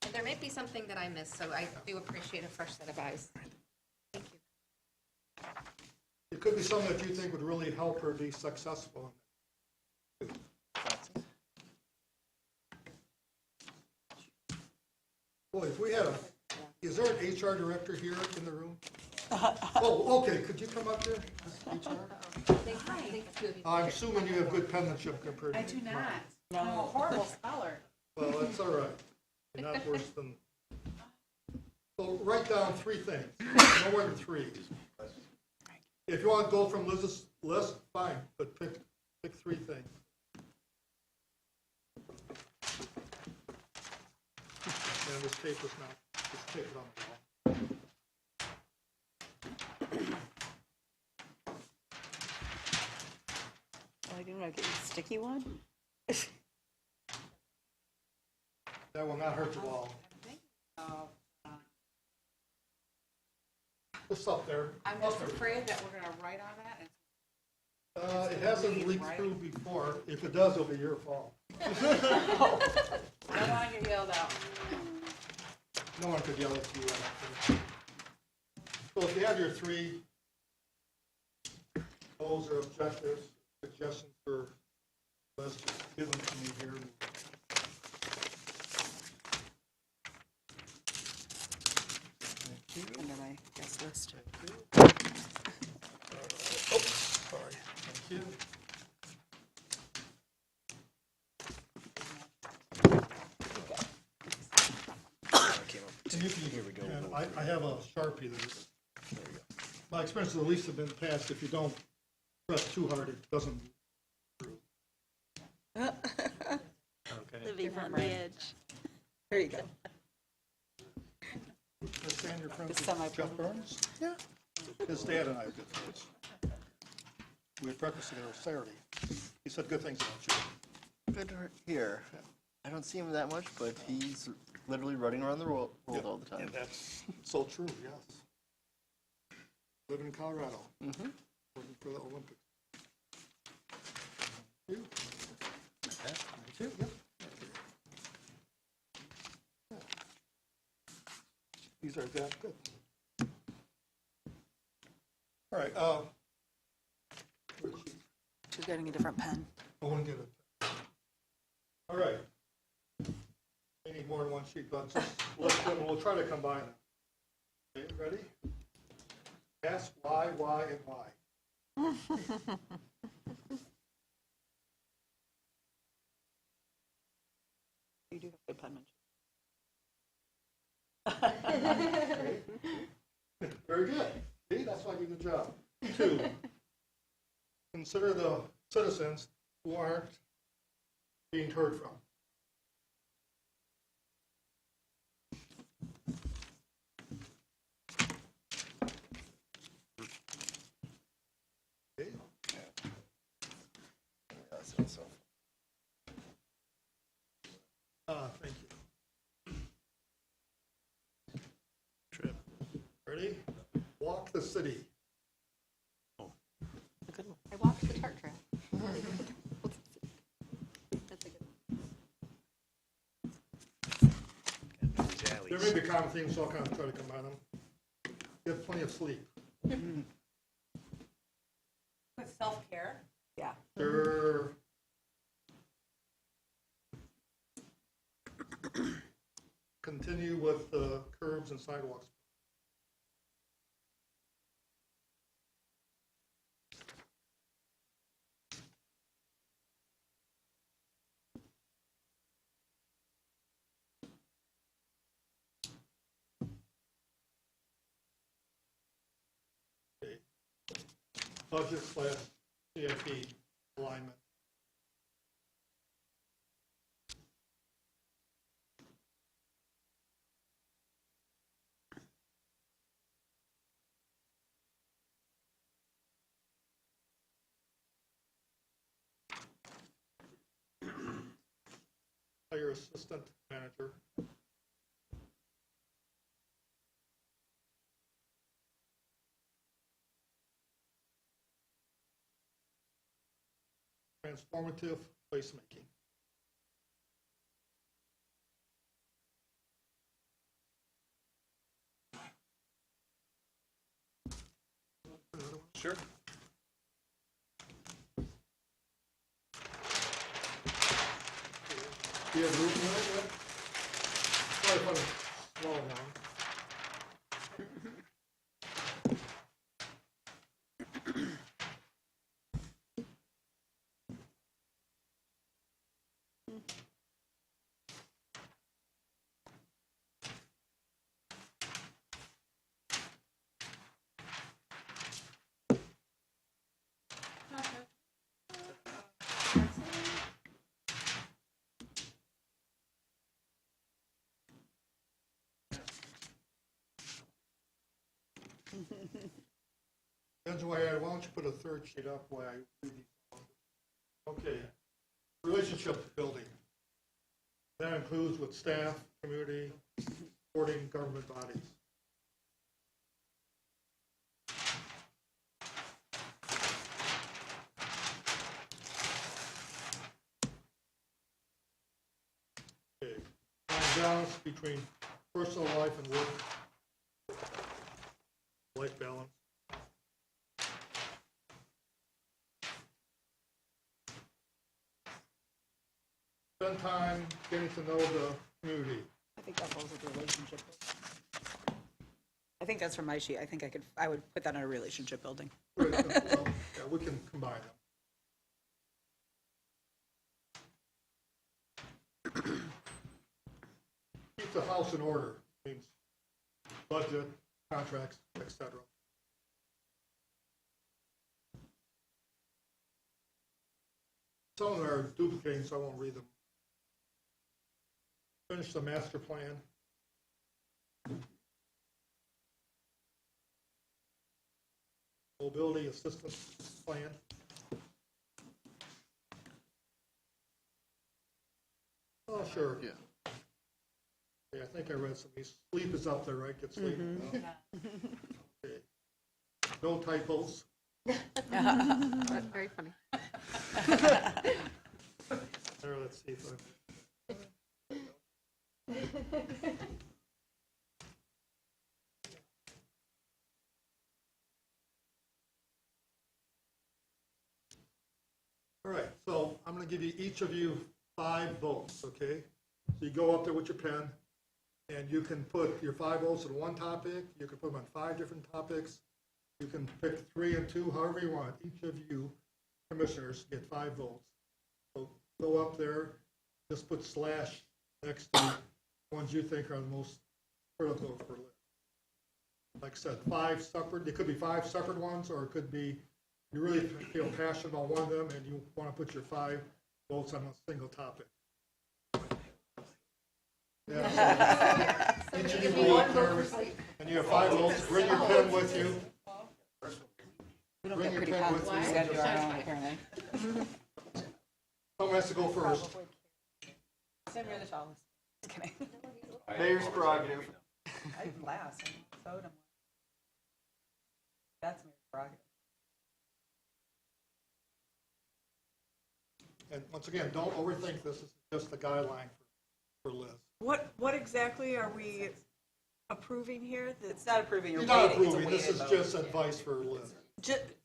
And there may be something that I missed, so I do appreciate a fresh set of eyes. Thank you. It could be something that you think would really help her be successful. Boy, if we had is there an HR director here in the room? Oh, okay, could you come up here? HR? I'm assuming you have good penmanship compared to me. I do not. I'm a horrible scholar. Well, that's all right. You're not worse than. So write down 3 things, no more than 3. If you want to go from Liz's list, fine, but pick 3 things. And this paper's not, just take it on the wall. Are you going to get a sticky one? That will not hurt you all. Just up there. I'm just afraid that we're gonna write on that and It hasn't leaked through before. If it does, it'll be your fault. I don't wanna get yelled out. No one could yell at you. So if you have your three goals or objectives, suggestions for list, just give them to me here. Under my guest list. Sorry. Thank you. And you can, here we go. I have a Sharpie that, my experience at least have been past, if you don't press too hard, it doesn't move through. Okay. Living on the edge. There you go. Understand your friend The semi-pro. Jeff Burns? Yeah. His dad and I are good friends. We had breakfast together Saturday. He said good things about you. Good to hear. I don't see him that much, but he's literally running around the world all the time. And that's so true, yes. Living in Colorado. Mm-hmm. Working for the Olympics. You? You, yep. Yeah. These are that good. All right, She's getting a different pen. I want to get it. All right. We need more than one sheet, but just list them, and we'll try to combine them. Okay, ready? Ask why, and why. You do have good penmanship. Very good. See, that's why I do the job. 2, consider the citizens who aren't being heard from. Okay. Thank you. Trip. Ready? Walk the city. I walked the tart track. That's a good one. These alleys. There may be common themes, so I'll kind of try to combine them. Get plenty of sleep. With self-care. Yeah. Sure. Continue with the curbs and sidewalks. Okay. Budget/CIP alignment. Hire assistant manager. Transformative placemaking. Sure. Do you have room for that yet? Probably put a small one. Depends why why don't you put a third sheet up while I read these? Okay. Relationship building. That includes with staff, community, supporting government bodies. Okay. Find balance between personal life and work. Life balance. Spend time getting to know the community. I think that falls with relationship. I think that's from my sheet. I think I would put that on a relationship building. Well, yeah, we can combine them. Keep the house in order, means budget, contracts, etc. Some of them are duplicating, so I won't read them. Finish the master plan. Mobility assistance plan. Oh, sure. Yeah. Yeah, I think I read some. Sleep is up there, right? Get sleep. Okay. No typos. Very funny. There, let's see if I. All right, so I'm going to give you, each of you 5 votes, okay? So you go up there with your pen, and you can put your 5 votes on one topic, you can put them on 5 different topics, you can pick 3 and 2, however you want. Each of you commissioners get 5 votes. So go up there, just put slash next to ones you think are the most critical for Liz. Like I said, 5 separate, it could be 5 separate ones, or it could be you really feel passionate about one of them and you want to put your 5 votes on a single topic. Yeah, so each of you go up there and you have 5 votes. Bring your pen with you. We don't Bring get your pretty pen pens. with We you. just gotta do our own, apparently. Someone has to go first. Send me the towels. Just kidding. Mayor's prerogative. I can last. Soda. That's my prerogative. And once again, don't overthink this. This is just a guideline for Liz. What exactly are we approving here? It's not approving your You're not weighting, it's a approving, this weighted is vote. just advice for Liz.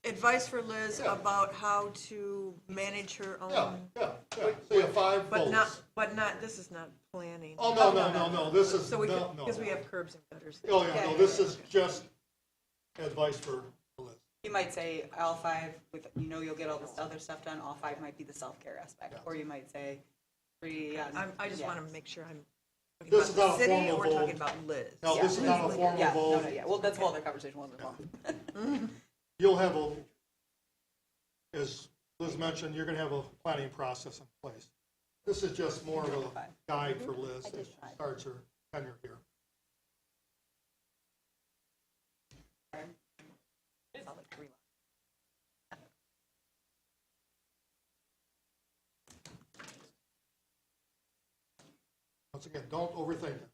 Advice for Liz Yeah. about how to manage her Yeah, own, yeah, yeah. So you have 5 but votes. not, this is not planning. Oh, no, this is, So we no, can, no. because we have curbs and gutters. Oh, yeah, no, this is just advice for Liz. You might say all 5, with, you'll get all this other stuff done, all 5 might be the self-care aspect. Yeah. Or you might say 3. I just yeah. want to make sure I'm talking This about is the not a city, or formal we're vote. talking about Liz. No, this is not a formal Yeah, vote. no, yeah, well, that's a whole other conversation, we'll move on. You'll have as Liz mentioned, you're going to have a planning process in place. This is just more of a guide for Liz as she starts her tenure here. Once again, don't overthink it.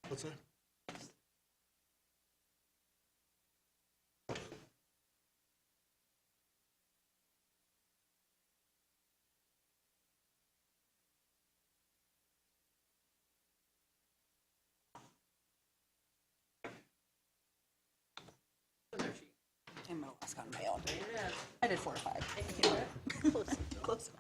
What's that? I'm gonna last on my own. I did 4 or 5. Close, close.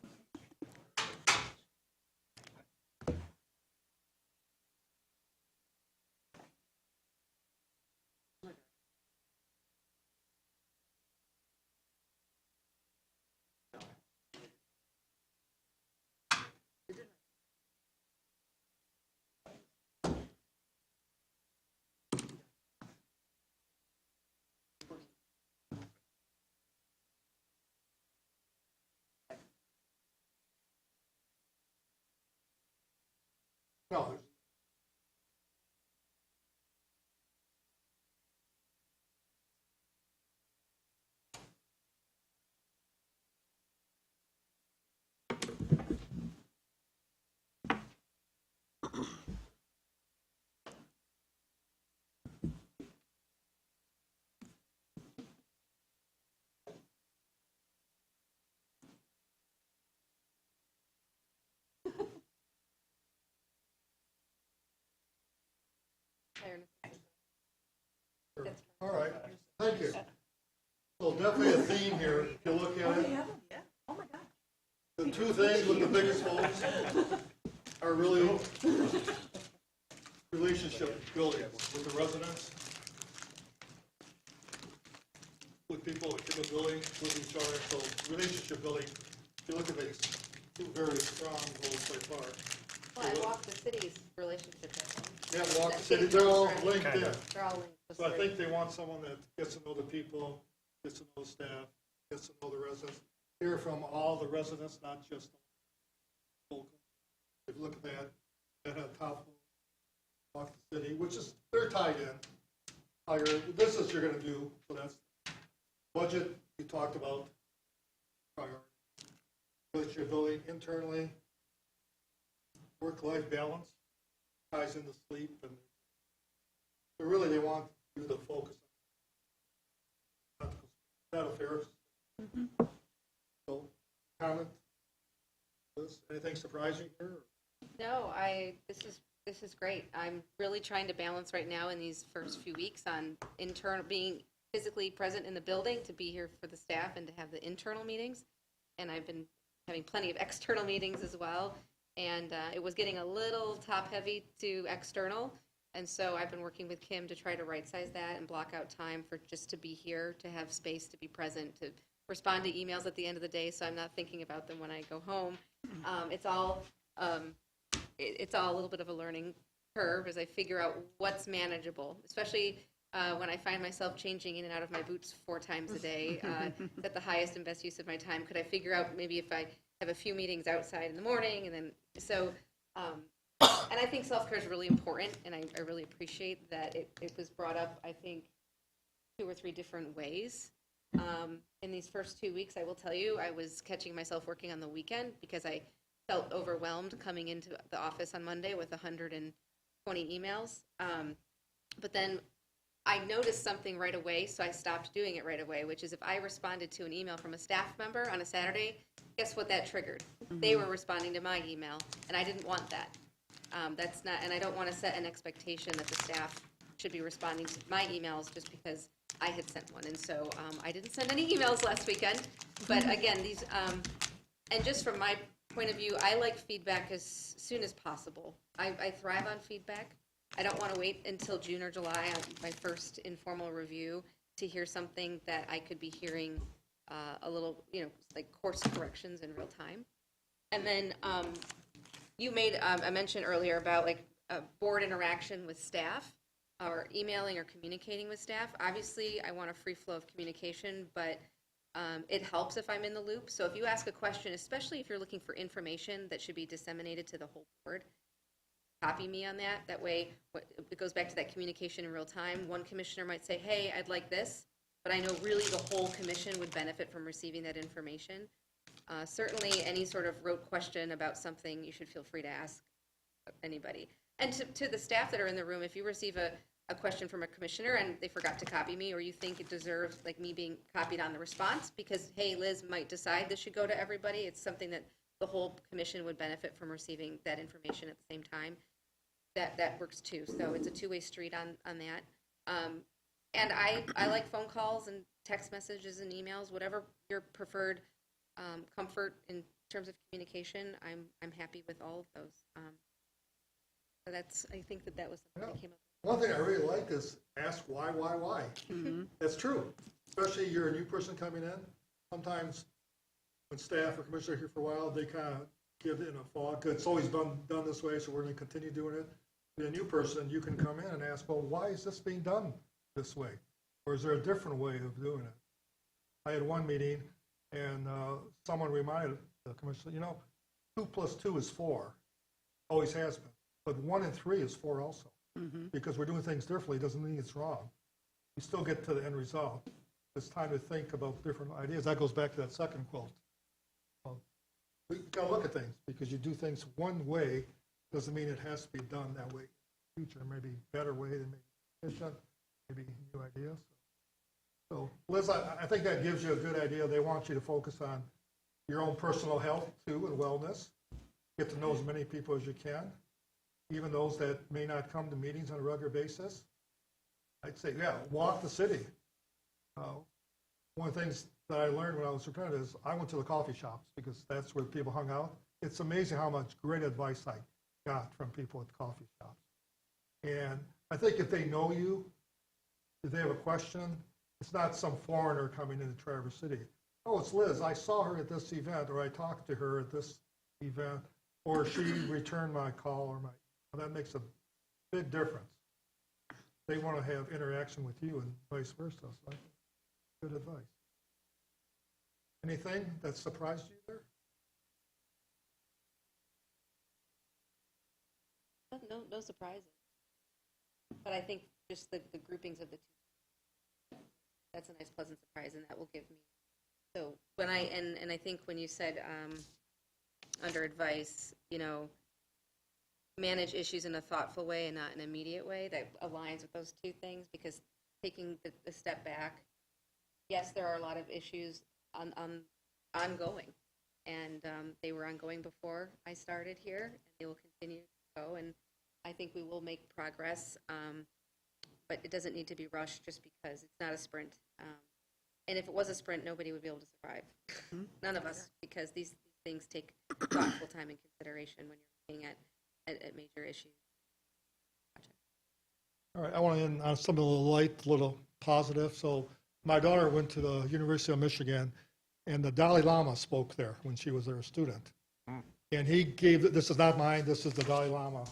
No, All right, thank you. So definitely a theme here, if you look at it. Yeah, oh my God. The two things with the biggest holes are really relationship building with the residents, with people in the building, with each other. So relationship building, if you look at these, two very strong goals so far. Well, I walk the city's relationship. Yeah, Walk City, they're all linked in. They're all linked. So I think they want someone that gets to know the people, gets to know the staff, gets to know the residents, hear from all the residents, not just the local. If you look at that had top, Walk the City, which is, they're tied in. How your business you're gonna do, so that's budget you talked about, priority. Relationship building internally, work-life balance, ties into sleep, and but really they want you to focus on that affairs. So, comment? Anything surprising here? No, this is great. I'm really trying to balance right now in these first few weeks on being physically present in the building, to be here for the staff and to have the internal meetings. And I've been having plenty of external meetings as well. And it was getting a little top heavy to external. And so I've been working with Kim to try to right size that and block out time for just to be here, to have space to be present, to respond to emails at the end of the day, so I'm not thinking about them when I go home. It's all a little bit of a learning curve as I figure out what's manageable, especially when I find myself changing in and out of my boots 4 times a day. Is that the highest and best use of my time? Could I figure out maybe if I have a few meetings outside in the morning, and then so. And I think self-care is really important, and I really appreciate that it was brought up, I think, 2 or 3 different ways. In these first 2 weeks, I will tell you, I was catching myself working on the weekend because I felt overwhelmed coming into the office on Monday with 120 emails. But then I noticed something right away, so I stopped doing it right away, which is if I responded to an email from a staff member on a Saturday, guess what that triggered? They were responding to my email, and I didn't want that. That's not, and I don't want to set an expectation that the staff should be responding to my emails just because I had sent one. And so I didn't send any emails last weekend. But again, these, and just from my point of view, I like feedback as soon as possible. I thrive on feedback. I don't want to wait until June or July on my first informal review to hear something that I could be hearing a little, like course corrections in real time. And then you made a mention earlier about like board interaction with staff, or emailing or communicating with staff. Obviously, I want a free flow of communication, but it helps if I'm in the loop. So if you ask a question, especially if you're looking for information that should be disseminated to the whole board, copy me on that. That way, it goes back to that communication in real time. One commissioner might say, hey, I'd like this, but I know really the whole commission would benefit from receiving that information. Certainly, any sort of rote question about something, you should feel free to ask anybody. And to the staff that are in the room, if you receive a question from a commissioner and they forgot to copy me, or you think it deserves like me being copied on the response because, hey, Liz might decide this should go to everybody, it's something that the whole commission would benefit from receiving that information at the same time, that works too. So it's a two-way street on that. And I like phone calls and text messages and emails, whatever your preferred comfort in terms of communication. I'm happy with all of those. So I think that was something that came up. One thing I really like is ask why. That's true, especially you're a new person coming in. Sometimes when staff or commissioner are here for a while, they kind of give it in a fog. It's always done this way, so we're going to continue doing it. With a new person, you can come in and ask, well, why is this being done this way? Or is there a different way of doing it? I had one meeting, and someone reminded the commissioner, 2 + 2 is 4. Always has been. But 1 and 3 is 4 also. Because we're doing things differently doesn't mean it's wrong. You still get to the end result. It's time to think about different ideas. That goes back to that second quote. We got to look at things, because you do things one way doesn't mean it has to be done that way in the future. Maybe a better way, than maybe efficient, maybe new ideas. So Liz, I think that gives you a good idea. They want you to focus on your own personal health too, and wellness. Get to know as many people as you can, even those that may not come to meetings on a regular basis. I'd say, yeah, walk the city. One of the things that I learned when I was superintendent is I went to the coffee shops because that's where people hung out. It's amazing how much great advice I got from people at coffee shops. And I think if they know you, if they have a question, it's not some foreigner coming into Traverse City. Oh, it's Liz. I saw her at this event, or I talked to her at this event, or she returned my call, or that makes a big difference. They want to have interaction with you and vice versa. So I think good advice. Anything that surprised you there? No surprises. But I think just the groupings of the two, that's a nice pleasant surprise, and that will give me, so when and I think when you said, under advice, manage issues in a thoughtful way and not an immediate way, that aligns with those two things, because taking the step back, yes, there are a lot of issues ongoing, and they were ongoing before I started here, and they will continue to go, and I think we will make progress, but it doesn't need to be rushed just because it's not a sprint. And if it was a sprint, nobody would be able to survive. None of us, because these things take thoughtful time and consideration when you're looking at major issues. All right, I want to end on something a little light, a little positive. So my daughter went to the University of Michigan, and the Dalai Lama spoke there when she was there a student. And he gave, this is not mine, this is the Dalai Lama,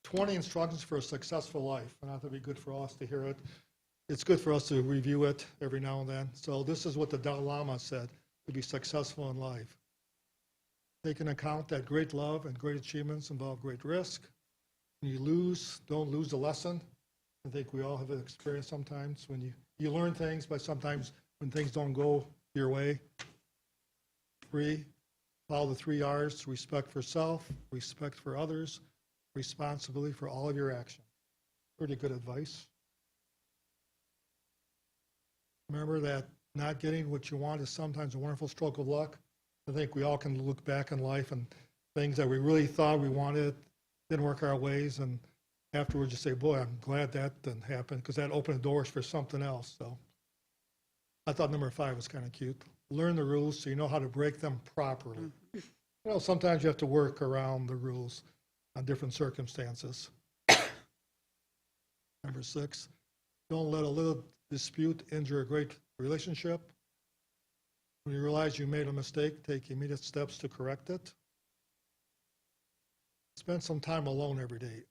20 instructions for a successful life. And I thought it'd be good for us to hear it. It's good for us to review it every now and then. So this is what the Dalai Lama said to be successful in life. Take into account that great love and great achievements involve great risk. When you lose, don't lose the lesson. I think we all have an experience sometimes when you learn things, but sometimes when things don't go your way. 3, follow the 3 R's: respect for self, respect for others, responsibility for all of your actions. Pretty good advice. Remember that not getting what you want is sometimes a wonderful stroke of luck. I think we all can look back in life and things that we really thought we wanted didn't work our ways, and afterwards you say, boy, I'm glad that didn't happen, because that opened doors for something else. So I thought number 5 was kind of cute. Learn the rules so you know how to break them properly. Sometimes you have to work around the rules on different circumstances. Number 6, don't let a little dispute injure a great relationship. When you realize you made a mistake, take immediate steps to correct it. Spend some time alone every day.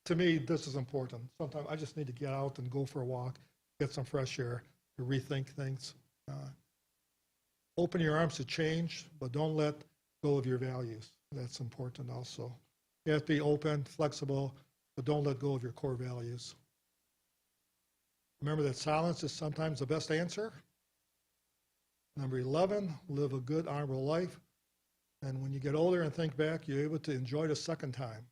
To me, this is important. Sometimes I just need to get out and go for a walk, get some fresh air, to rethink things. Open your arms to change, but don't let go of your values. That's important also. You have to be open, flexible, but don't let go of your core values. Remember that silence is sometimes the best answer. Number 11, live a good, honorable life. And when you get older and think back, you're able to enjoy it a second time.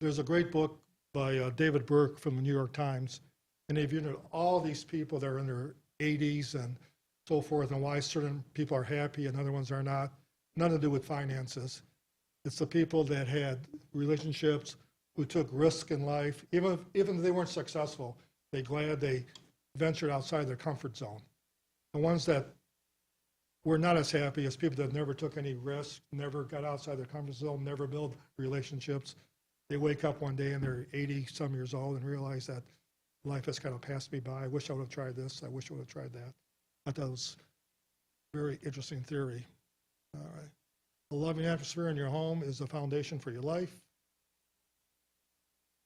There's a great book by David Burke from the New York Times. And if you know all these people that are in their 80s and so forth, and why certain people are happy and other ones are not, nothing to do with finances. It's the people that had relationships, who took risk in life, even if they weren't successful, they're glad they ventured outside their comfort zone. The ones that were not as happy as people that never took any risk, never got outside their comfort zone, never built relationships. They wake up one day and they're 80-some years old and realize that life has kind of passed me by. I wish I would have tried this. I wish I would have tried that. I thought it was a very interesting theory. All right. A loving atmosphere in your home is the foundation for your life.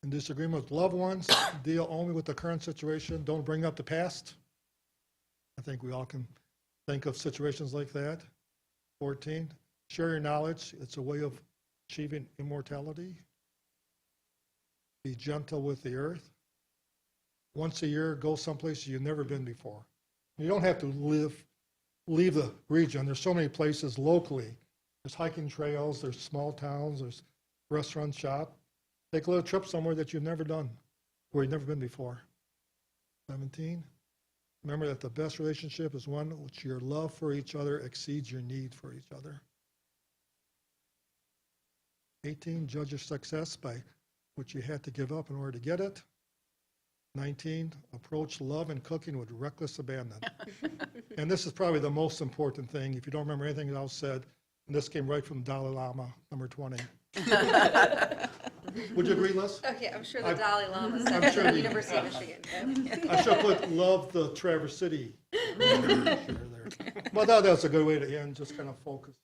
In disagreement with loved ones, deal only with the current situation. Don't bring up the past. I think we all can think of situations like that. 14, share your knowledge. It's a way of achieving immortality. Be gentle with the earth. Once a year, go someplace you've never been before. You don't have to leave the region. There's so many places locally. There's hiking trails, there's small towns, there's restaurant, shop. Take a little trip somewhere that you've never done, where you've never been before. 17, remember that the best relationship is one in which your love for each other exceeds your need for each other. 18, judge your success by what you had to give up in order to get it. 19, approach love and cooking with reckless abandon. And this is probably the most important thing. If you don't remember anything else said, and this came right from Dalai Lama, number 20. Would you agree, Liz? Oh, yeah, I'm sure the I'm- Dalai Lama I'm said sure at the- University of Michigan. I should put love the Traverse City. There. But that was a good way to end, just kind of focus.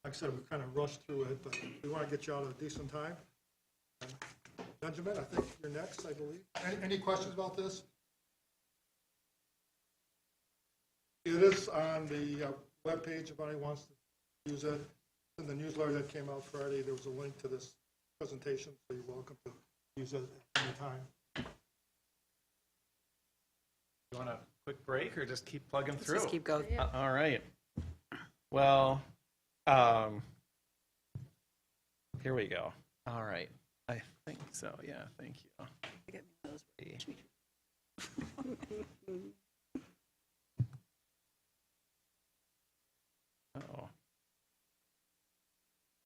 Like I said, we kind of rushed through it, but we want to get you out at a decent time. Benjamin, I think you're next, I believe. Any questions about this? It is on the webpage if anybody wants to use it. In the newsletter that came out Friday, there was a link to this presentation, so you're welcome to use it at any time. You want a quick break or just keep plugging Let's through? just keep going. All right. Well, here we go. All right. I think so. Yeah, thank you. Oh.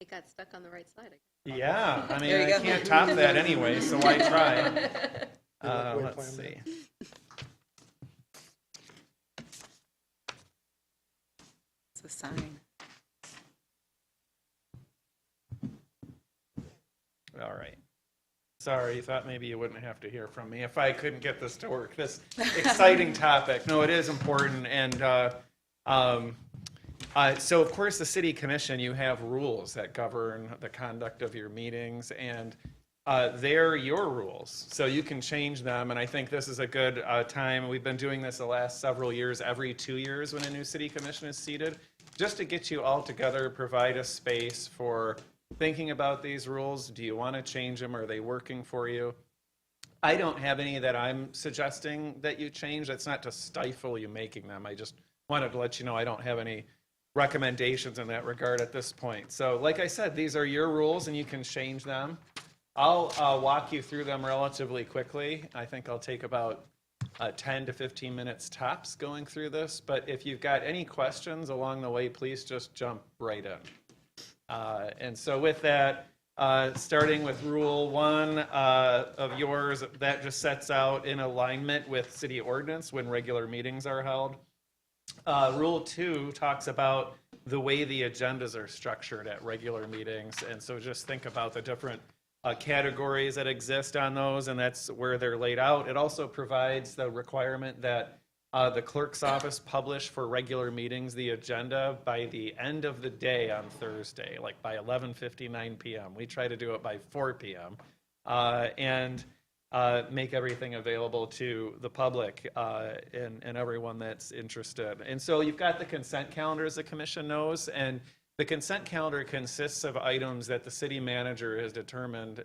It got stuck on the right slide. Yeah, I mean, There you I go. can't top that anyway, so why try? way Let's plan see. It's a sign. All right. Sorry, thought maybe you wouldn't have to hear from me if I couldn't get this to work. This exciting topic. No, it is important. And so, of course, the city commission, you have rules that govern the conduct of your meetings, and they're your rules. So you can change them. And I think this is a good time. We've been doing this the last several years, every 2 years when a new city commission is seated, just to get you all together, provide a space for thinking about these rules. Do you want to change them? Are they working for you? I don't have any that I'm suggesting that you change. That's not to stifle you making them. I just wanted to let you know I don't have any recommendations in that regard at this point. So like I said, these are your rules and you can change them. I'll walk you through them relatively quickly. I think I'll take about 10 to 15 minutes tops going through this. But if you've got any questions along the way, please just jump right in. And so with that, starting with Rule 1 of yours, that just sets out in alignment with city ordinance when regular meetings are held. Rule 2 talks about the way the agendas are structured at regular meetings. And so just think about the different categories that exist on those, and that's where they're laid out. It also provides the requirement that the clerk's office publish for regular meetings the agenda by the end of the day on Thursday, like by 11:59 p.m. We try to do it by 4 p.m. And make everything available to the public and everyone that's interested. And so you've got the consent calendar, as the commission knows, and the consent calendar consists of items that the city manager has determined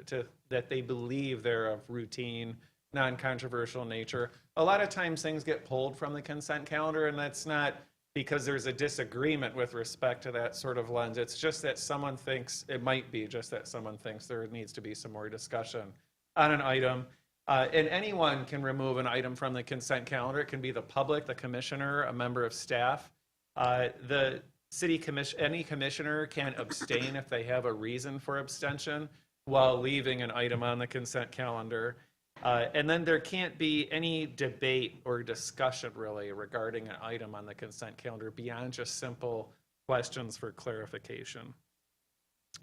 that they believe they're of routine, non-controversial nature. A lot of times things get pulled from the consent calendar, and that's not because there's a disagreement with respect to that sort of lens. It's just that someone thinks, it might be just that someone thinks there needs to be some more discussion on an item. And anyone can remove an item from the consent calendar. It can be the public, the commissioner, a member of staff. The city commission, any commissioner can abstain if they have a reason for abstention while leaving an item on the consent calendar. And then there can't be any debate or discussion really regarding an item on the consent calendar beyond just simple questions for clarification.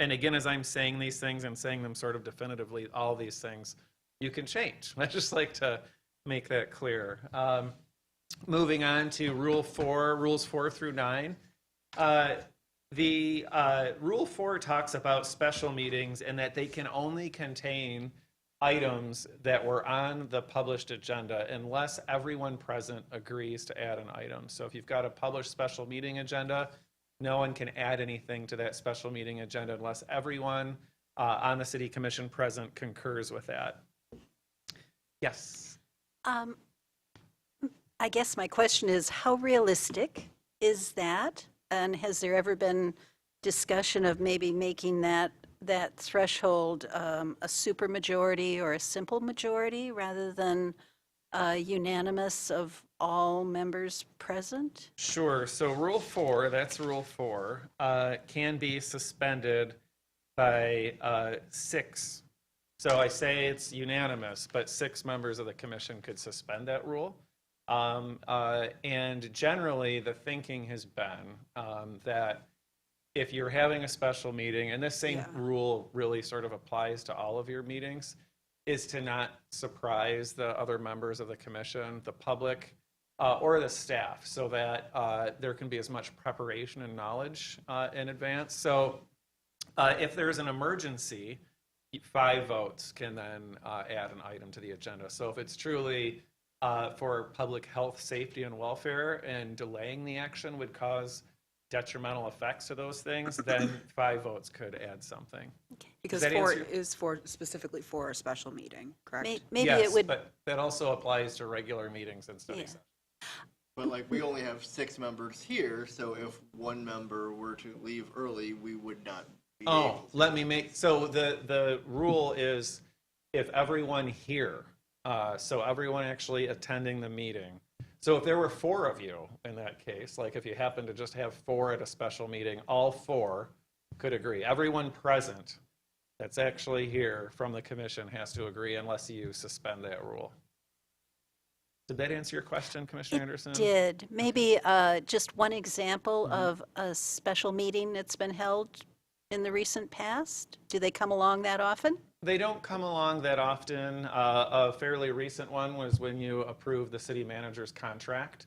And again, as I'm saying these things and saying them sort of definitively, all these things you can change. I just like to make that clear. Moving on to Rule 4, Rules 4 through 9. The Rule 4 talks about special meetings and that they can only contain items that were on the published agenda unless everyone present agrees to add an item. So if you've got a published special meeting agenda, no one can add anything to that special meeting agenda unless everyone on the city commission present concurs with that. Yes. I guess my question is, how realistic is that? And has there ever been discussion of maybe making that threshold a supermajority or a simple majority rather than unanimous of all members present? Sure. So Rule 4, that's Rule 4, can be suspended by 6 So I say it's unanimous, but 6 members of the commission could suspend that rule. And generally, the thinking has been that if you're having a special meeting, and this same Yeah. rule really sort of applies to all of your meetings, is to not surprise the other members of the commission, the public, or the staff, so that there can be as much preparation and knowledge in advance. So if there's an emergency, 5 votes can then add an item to the agenda. So if it's truly for public health, safety, and welfare, and delaying the action would cause detrimental effects to those things, then 5 votes could add something. Because that 4 answer- is for, specifically for a special meeting, correct? Maybe Yes, it would, but that also applies to regular meetings and study Yeah. sessions. But like, we only have 6 members here, so if one member were to leave early, we would not be Oh, able to. let me make, so the rule is if everyone here, so everyone actually attending the meeting. So if there were 4 of you in that case, like if you happen to just have 4 at a special meeting, all 4 could agree. Everyone present that's actually here from the commission has to agree unless you suspend that rule. Did that answer your question, Commissioner Anderson? did. Maybe just one example of a special meeting that's been held in the recent past? Do they come along that often? They don't come along that often. A fairly recent one was when you approved the city manager's contract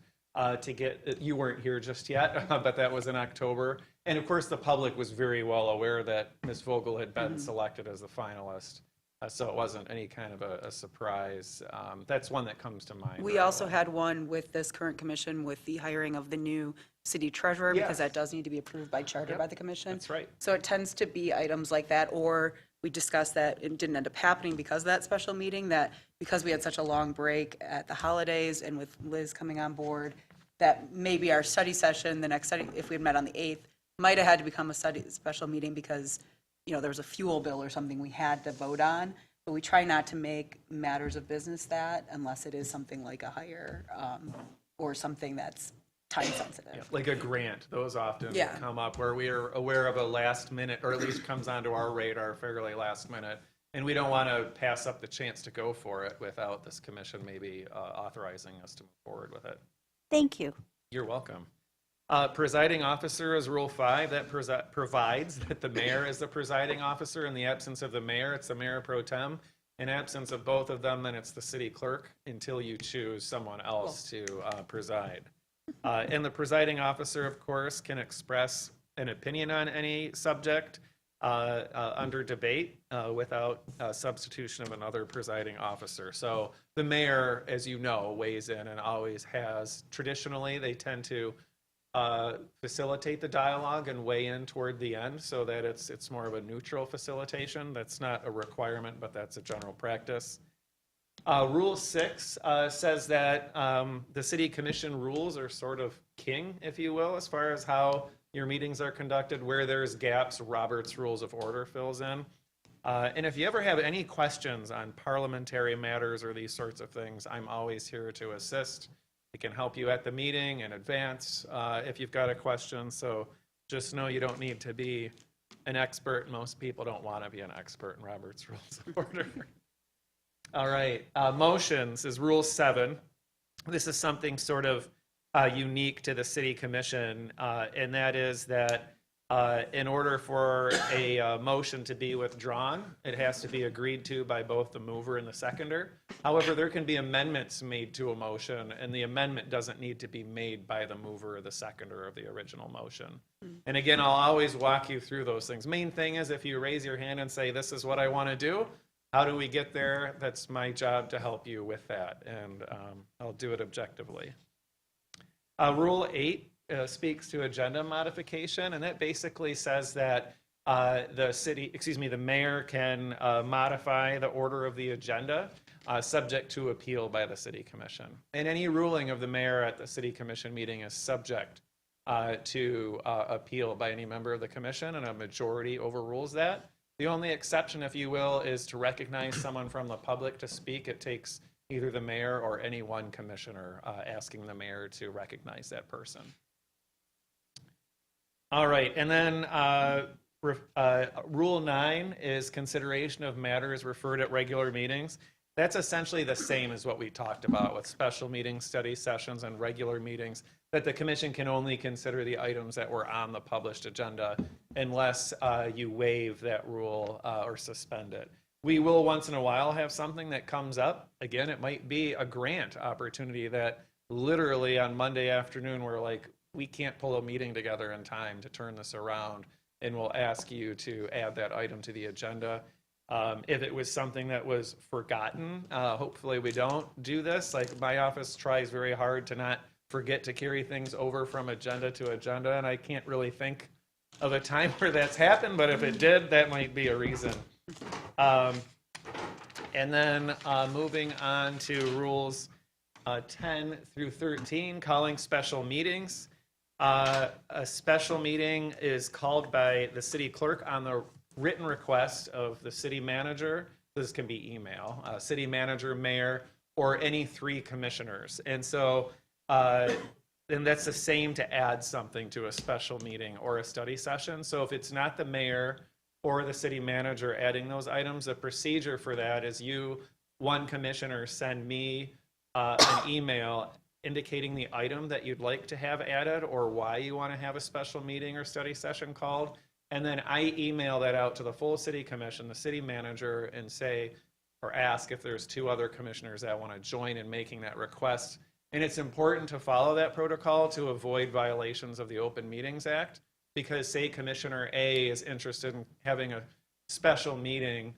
to get, you weren't here just yet, but that was in October. And of course, the public was very well aware that Ms. Vogel had been selected as the finalist. So it wasn't any kind of a surprise. That's one that comes to mind. We right also away. had one with this current commission with the hiring of the new city treasurer, because that Yes. does need to be approved by charter by the commission. That's right. So it tends to be items like that, or we discussed that it didn't end up happening because of that special meeting, that because we had such a long break at the holidays and with Liz coming on board, that maybe our study session, the next study, if we had met on the 8th, might have had to become a special meeting because, you know, there was a fuel bill or something we had to vote on. But we try not to make matters of business that unless it is something like a hire or something that's time sensitive. Like a grant, those often Yeah. come up where we are aware of a last minute, or at least comes onto our radar fairly last minute. And we don't want to pass up the chance to go for it without this commission maybe authorizing us to move forward with it. Thank you. You're welcome. Presiding officer is Rule 5. That provides that the mayor is the presiding officer. In the absence of the mayor, it's the mayor pro tem. In absence of both of them, then it's the city clerk until you choose someone else to preside. And the presiding officer, of course, can express an opinion on any subject under debate without substitution of another presiding officer. So the mayor, as you know, weighs in and always has. Traditionally, they tend to facilitate the dialogue and weigh in toward the end so that it's more of a neutral facilitation. That's not a requirement, but that's a general practice. Rule 6 says that the city commission rules are sort of king, if you will, as far as how your meetings are conducted. Where there's gaps, Robert's Rules of Order fills in. And if you ever have any questions on parliamentary matters or these sorts of things, I'm always here to assist. We can help you at the meeting in advance if you've got a question. So just know you don't need to be an expert. Most people don't want to be an expert in Robert's Rules of Order. All right, motions is Rule 7. This is something sort of unique to the city commission, and that is that in order for a motion to be withdrawn, it has to be agreed to by both the mover and the seconder. However, there can be amendments made to a motion, and the amendment doesn't need to be made by the mover or the seconder of the original motion. And again, I'll always walk you through those things. Main thing is if you raise your hand and say, this is what I want to do, how do we get there? That's my job to help you with that, and I'll do it objectively. Rule 8 speaks to agenda modification, and that basically says that the mayor can modify the order of the agenda subject to appeal by the city commission. And any ruling of the mayor at the city commission meeting is subject to appeal by any member of the commission, and a majority overrules that. The only exception, if you will, is to recognize someone from the public to speak. It takes either the mayor or any one commissioner asking the mayor to recognize that person. All right, and then Rule 9 is consideration of matters referred at regular meetings. That's essentially the same as what we talked about with special meetings, study sessions, and regular meetings, that the commission can only consider the items that were on the published agenda unless you waive that rule or suspend it. We will once in a while have something that comes up. Again, it might be a grant opportunity that literally on Monday afternoon, we're like, we can't pull a meeting together in time to turn this around, and we'll ask you to add that item to the agenda. If it was something that was forgotten, hopefully we don't do this. Like, my office tries very hard to not forget to carry things over from agenda to agenda, and I can't really think of a time where that's happened, but if it did, that might be a reason. And then moving on to rules 10 through 13, calling special meetings. A special meeting is called by the city clerk on the written request of the city manager. This can be email, city manager, mayor, or any 3 commissioners. And so then that's the same to add something to a special meeting or a study session. So if it's not the mayor or the city manager adding those items, the procedure for that is you, one commissioner, send me an email indicating the item that you'd like to have added or why you want to have a special meeting or study session called. And then I email that out to the full city commission, the city manager, and say, or ask if there's 2 other commissioners that want to join in making that request. And it's important to follow that protocol to avoid violations of the Open Meetings Act, because say Commissioner A is interested in having a special meeting,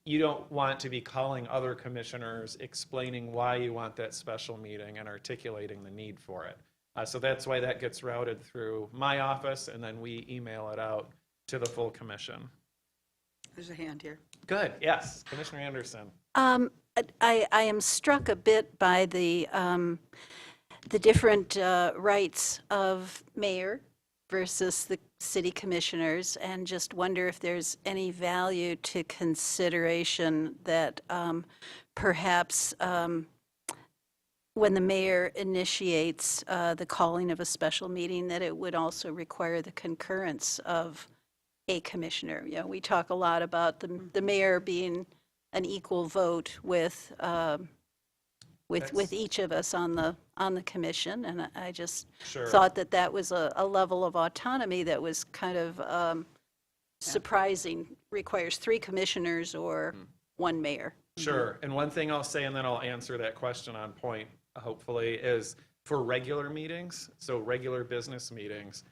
you don't want to be calling other commissioners explaining why you want that special meeting and articulating the need for it. So that's why that gets routed through my office, and then we email it out to the full commission. There's a hand here. Good, yes, Commissioner Anderson. I am struck a bit by the different rights of mayor versus the city commissioners, and just wonder if there's any value to consideration that perhaps when the mayor initiates the calling of a special meeting, that it would also require the concurrence of a commissioner. You know, we talk a lot about the mayor being an equal vote with each of us on the commission, and I just Sure. thought that was a level of autonomy that was kind of surprising. Requires 3 commissioners or 1 mayor. Sure. And one thing I'll say, and then I'll answer that question on point, hopefully, is for regular meetings, so regular business meetings,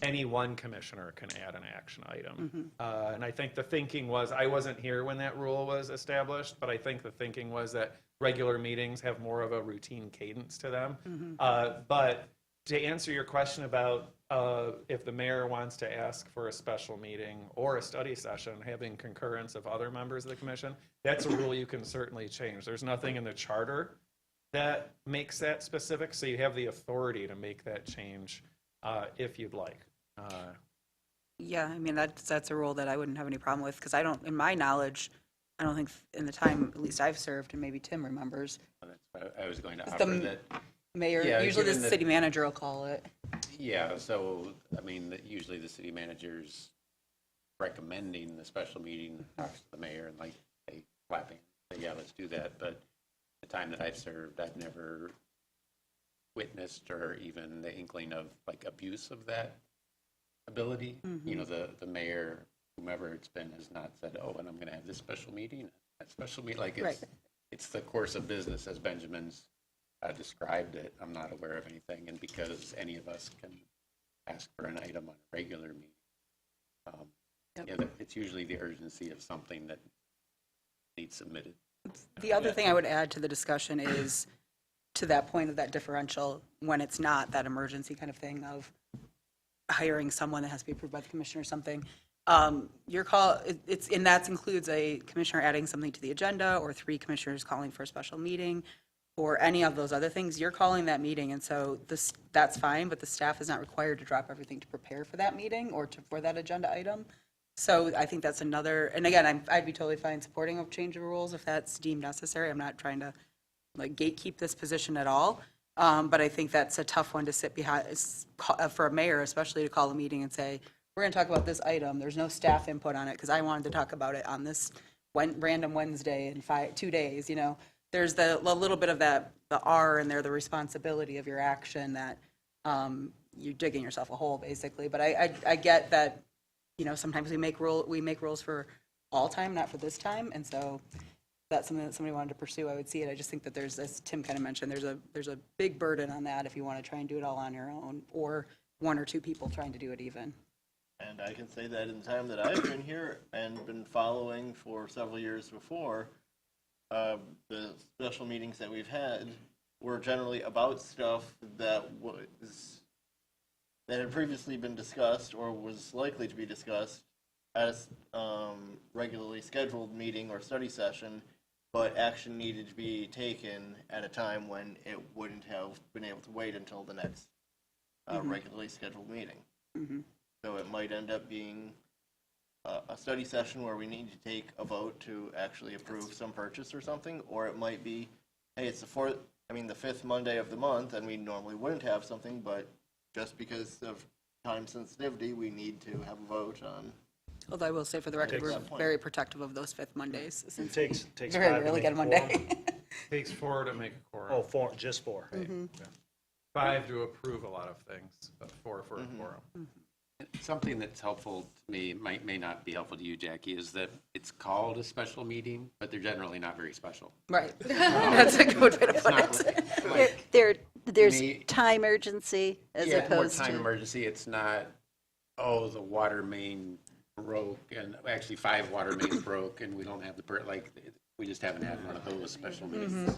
any one commissioner can add an action item. And I think the thinking was, I wasn't here when that rule was established, but I think the thinking was that regular meetings have more of a routine cadence to them. But to answer your question about if the mayor wants to ask for a special meeting or a study session, having concurrence of other members of the commission, that's a rule you can certainly change. There's nothing in the charter that makes that specific, so you have the authority to make that change if you'd like. Yeah, I mean, that's a rule that I wouldn't have any problem with, because I don't, in my knowledge, I don't think in the time, at least I've served, and maybe Tim remembers, That's what I was going to The offer that, mayor, Yeah, usually the given that- city manager will call it. yeah, so, I mean, that usually the city manager's recommending the special meeting, talks to the mayor and like, hey, clapping, say, yeah, let's do that, but the time that I've served, I've never witnessed or even the inkling of like abuse of that ability. You know, the mayor, whomever it's been, has not said, oh, and I'm going to have this special meeting, that special meeting, like Right. it's the course of business as Benjamin's described it. I'm not aware of anything, and because any of us can ask for an item on a regular meeting, it's usually the urgency of something that needs submitted. The other thing I would add to the discussion is, to that point of that differential, when it's not that emergency kind of thing of hiring someone that has to be approved by the commissioner or something, your call, and that includes a commissioner adding something to the agenda, or 3 commissioners calling for a special meeting, or any of those other things, you're calling that meeting, and so that's fine, but the staff is not required to drop everything to prepare for that meeting or for that agenda item. So I think that's another, and again, I'd be totally fine supporting a change of rules if that's deemed necessary. I'm not trying to like gatekeep this position at all, but I think that's a tough one to sit behind for a mayor, especially to call a meeting and say, we're going to talk about this item. There's no staff input on it because I wanted to talk about it on this random Wednesday in 2 days, you know. There's a little bit of that, the R in there, the responsibility of your action that you're digging yourself a hole, basically. But I get that, you know, sometimes we make rules for all time, not for this time. And so that's something that somebody wanted to pursue, I would see it. I just think that there's, as Tim kind of mentioned, there's a big burden on that if you want to try and do it all on your own, or one or two people trying to do it even. And I can say that in the time that I've been here and been following for several years before, the special meetings that we've had were generally about stuff that had previously been discussed or was likely to be discussed at a regularly scheduled meeting or study session, but action needed to be taken at a time when it wouldn't have been able to wait until the next regularly scheduled meeting. Mm-hmm. So it might end up being a study session where we need to take a vote to actually approve some purchase or something, or it might be, hey, it's the fifth Monday of the month, and we normally wouldn't have something, but just because of time sensitivity, we need to have a vote on. Although I will say for the record, we're that point. very protective of those fifth Mondays, since Takes we five very to rarely make get a a Monday. Takes 4 to make a quorum. Oh, 4, just 4. Right. 5 to approve a lot of things, but 4 for a quorum. Something that's helpful to me, may not be helpful to you, Jackie, is that it's called a special meeting, but they're generally not very special. Right. That's a good way to It's put not it. like, There's Me- time urgency as yeah, more opposed time to. emergency. It's not, oh, the water main broke, and actually 5 water mains broke, and we don't have we just haven't had one of those special meetings.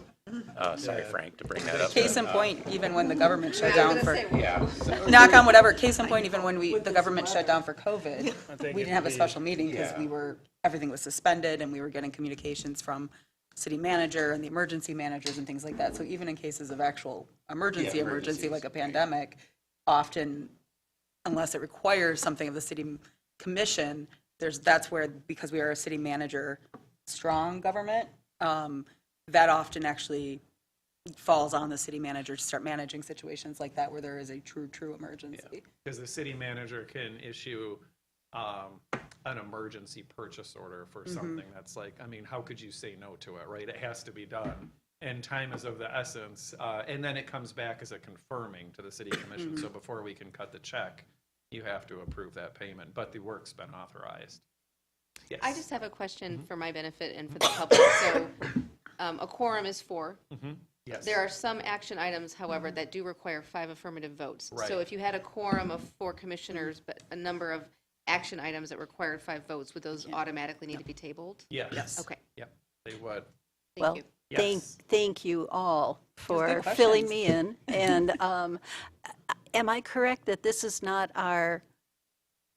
Sorry, Frank, to bring that up. Case in point, even when the government shut down for, Yeah. knock on whatever, case in point, even when the government shut down for COVID, we didn't have a special meeting because Yeah. everything was suspended and we were getting communications from city manager and the emergency managers and things like that. So even in cases of actual emergency like a pandemic, often, unless it requires something of the city commission, that's where, because we are a city manager strong government, that often actually falls on the city manager to start managing situations like that where there is a true emergency. Because the city manager can issue an emergency purchase order for something that's like, I mean, how could you say no to it, right? It has to be done. And time is of the essence. And then it comes back as a confirming to the city commission. So before we can cut the check, you have to approve that payment, but the work's been authorized. Yes. I just have a question for my benefit and for the public. So a quorum is 4. Yes. There are some action items, however, that do require 5 affirmative votes. Right. So if you had a quorum of 4 commissioners, but a number of action items that required 5 votes, would those automatically need to be tabled? Yes. Okay, Yep, they would. Well, thank you. thank you all for good filling questions. me in. And am I correct that this is not our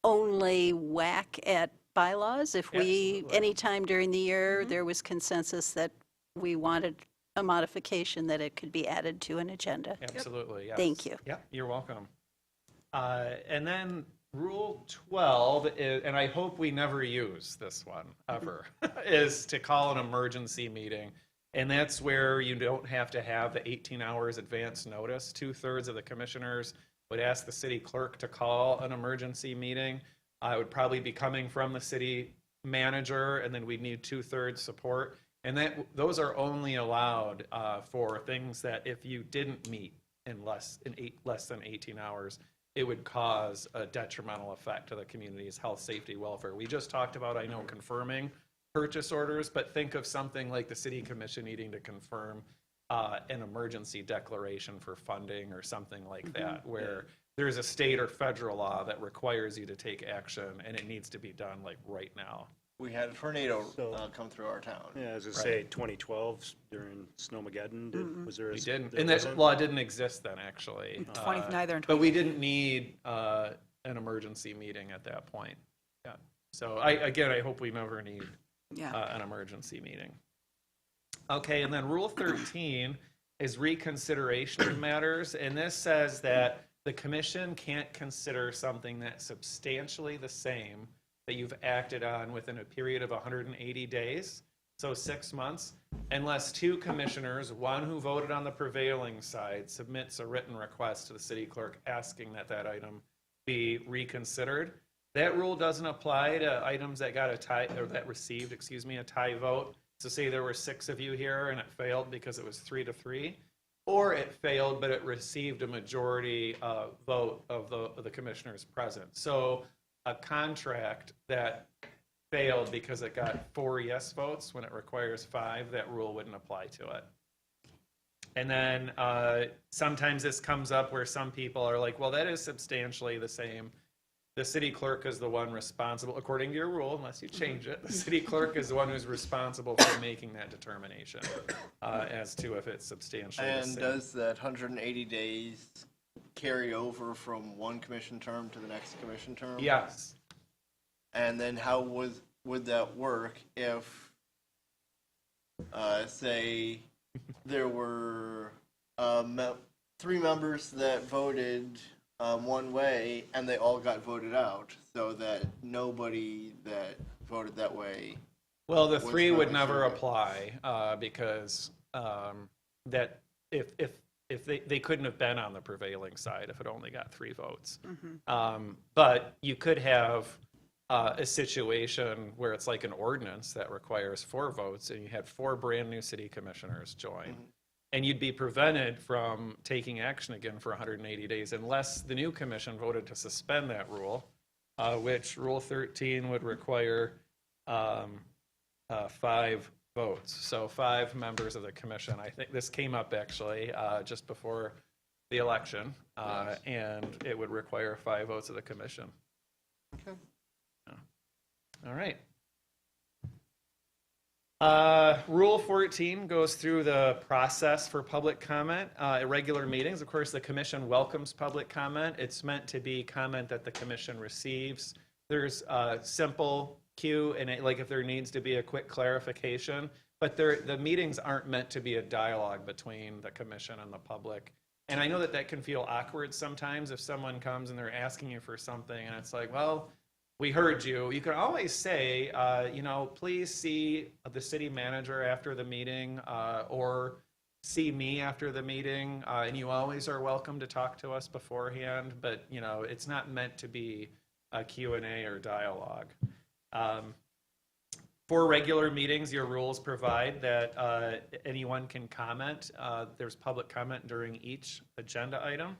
only whack at bylaws? If we, Absolutely. anytime during the year, there was consensus that we wanted a modification, that it could be added to an agenda. Absolutely, yes. Thank you. Yep, you're welcome. And then Rule 12, and I hope we never use this one, ever, is to call an emergency meeting. And that's where you don't have to have the 18 hours advance notice. 2/3 of the commissioners would ask the city clerk to call an emergency meeting. It would probably be coming from the city manager, and then we'd need 2/3 support. And those are only allowed for things that if you didn't meet in less than 18 hours, it would cause a detrimental effect to the community's health, safety, welfare. We just talked about, I know, confirming purchase orders, but think of something like the city commission needing to confirm an emergency declaration for funding or something like that, where there's a state or federal law that requires you to take action, and it needs to be done like right now. We had a tornado come through our town. Yeah, as I say, 2012 during Snowmageddon, was there? We didn't, there and that wasn't? law didn't exist then, actually. Neither in But we didn't need an emergency meeting at that point. Yeah. So I hope we never need an emergency meeting. Okay, and then Rule 13 is reconsideration of matters, and this says that the commission can't consider something that's substantially the same that you've acted on within a period of 180 days, so 6 months, unless 2 commissioners, one who voted on the prevailing side, submits a written request to the city clerk asking that that item be reconsidered. That rule doesn't apply to items that got a tie, or that received, a tie vote. So say there were 6 of you here and it failed because it was 3-3, or it failed but it received a majority vote of the commissioners present. So a contract that failed because it got 4 yes votes when it requires 5, that rule wouldn't apply to it. And then sometimes this comes up where some people are like, well, that is substantially the same. The city clerk is the one responsible, according to your rule, unless you change it, the city clerk is the one who's responsible for making that determination as to if it's substantially the And same. does that 180 days carry over from one commission term to the next commission term? Yes. And then how would that work if, say, there were 3 members that voted one way and they all got voted out, so that nobody that voted that way? Well, the What's 3 would probably never survey? apply because that if they couldn't have been on the prevailing side if it only got 3 votes. But you could have a situation where it's like an ordinance that requires 4 votes and you had 4 brand new city commissioners join. And you'd be prevented from taking action again for 180 days unless the new commission voted to suspend that rule, which Rule 13 would require 5 votes. So 5 members of the commission. I think this came up actually just before the election, and it would require 5 votes of the commission. Okay. All right. Rule 14 goes through the process for public comment. At regular meetings, of course, the commission welcomes public comment. It's meant to be comment that the commission receives. There's a simple Q&A, like if there needs to be a quick clarification, but the meetings aren't meant to be a dialogue between the commission and the public. And I know that can feel awkward sometimes if someone comes and they're asking you for something and it's like, well, we heard you. You can always say, please see the city manager after the meeting or see me after the meeting. And you always are welcome to talk to us beforehand, but, it's not meant to be a Q&A or dialogue. For regular meetings, your rules provide that anyone can comment. There's public comment during each agenda item.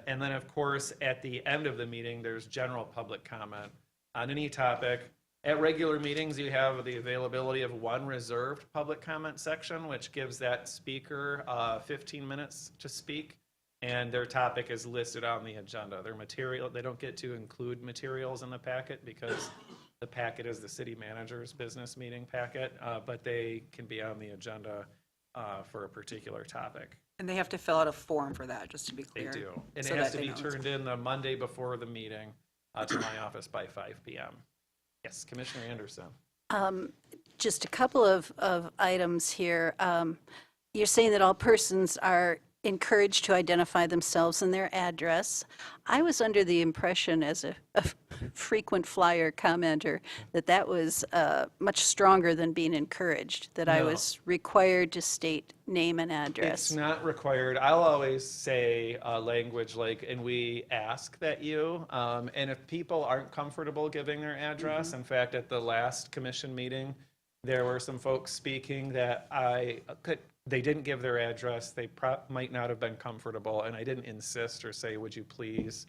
And then, of course, at the end of the meeting, there's general public comment on any topic. At regular meetings, you have the availability of 1 reserved public comment section, which gives that speaker 15 minutes to speak, and their topic is listed on the agenda. Their material, they don't get to include materials in the packet because the packet is the city manager's business meeting packet, but they can be on the agenda for a particular topic. And they have to fill out a form for that, just to be They clear. do. And so it has that to they be know. turned in the Monday before the meeting to my office by 5 p.m. Yes, Commissioner Anderson. Just a couple of items here. You're saying that all persons are encouraged to identify themselves and their address. I was under the impression, as a frequent flyer commenter, that was much stronger than being encouraged, that I No. was required to state name and address. It's not required. I'll always say language like, and we ask that you, and if people aren't comfortable giving their address, in fact, at the last commission meeting, there were some folks speaking that they didn't give their address, they might not have been comfortable, and I didn't insist or say, would you please?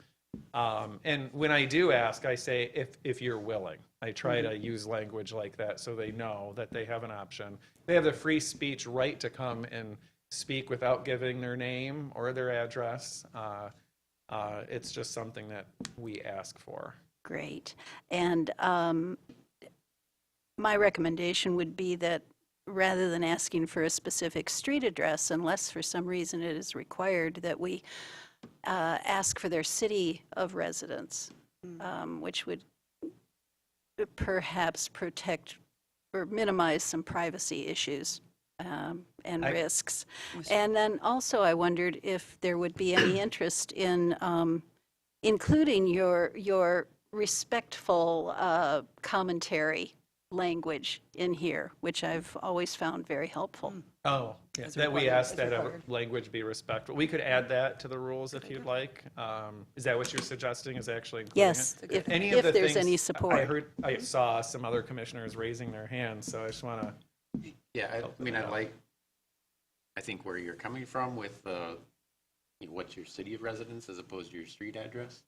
And when I do ask, I say, if you're willing. I try to use language like that so they know that they have an option. They have the free speech right to come and speak without giving their name or their address. It's just something that we ask for. Great. And my recommendation would be that rather than asking for a specific street address, unless for some reason it is required, that we ask for their city of residence, which would perhaps protect or minimize some privacy issues and risks. And then also I wondered if there would be any interest in including your respectful commentary language in here, which I've always found very helpful. Oh, yeah, As that we required, asked as that required. language be respectful. We could add that to the rules if you'd like. Is that what you're suggesting, is actually including it? Yes, if Any of the there's things- any I support. heard, I saw some other commissioners raising their hands, so I just want to, Yeah, I mean, I think where you're coming from with, what's your city of residence as opposed to your street address.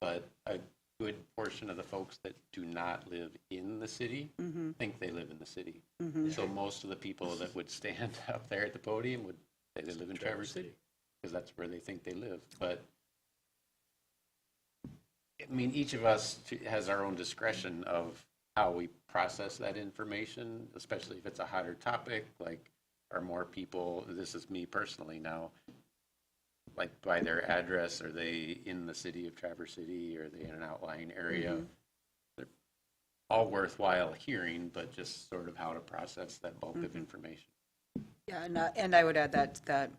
But a good portion of the folks that do not live in the city think they live in the city. So most of the people that would stand up there at the podium would say they live in Traverse City, because that's where they think they live. But, I mean, each of us has our own discretion of how we process that information, especially if it's a hotter topic, like, are more people, this is me personally now, like by their address, are they in the city of Traverse City, or are they in an outlying area? They're all worthwhile hearing, but just sort of how to process that bulk of information. Yeah, and I would add that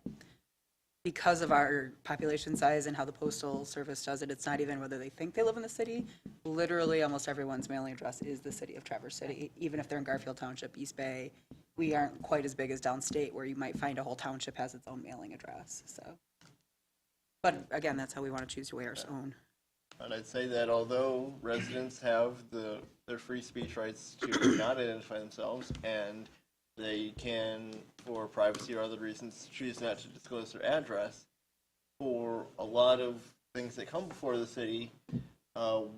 because of our population size and how the postal service does it, it's not even whether they think they live in the city. Literally, almost everyone's mailing address is the city of Traverse City, even if they're in Garfield Township, East Bay. We aren't quite as big as downstate, where you might find a whole township has its own mailing address, so. But again, that's how we want to choose to wear our own. And I'd say that although residents have their free speech rights to not identify themselves, and they can, for privacy or other reasons, choose not to disclose their address, for a lot of things that come before the city,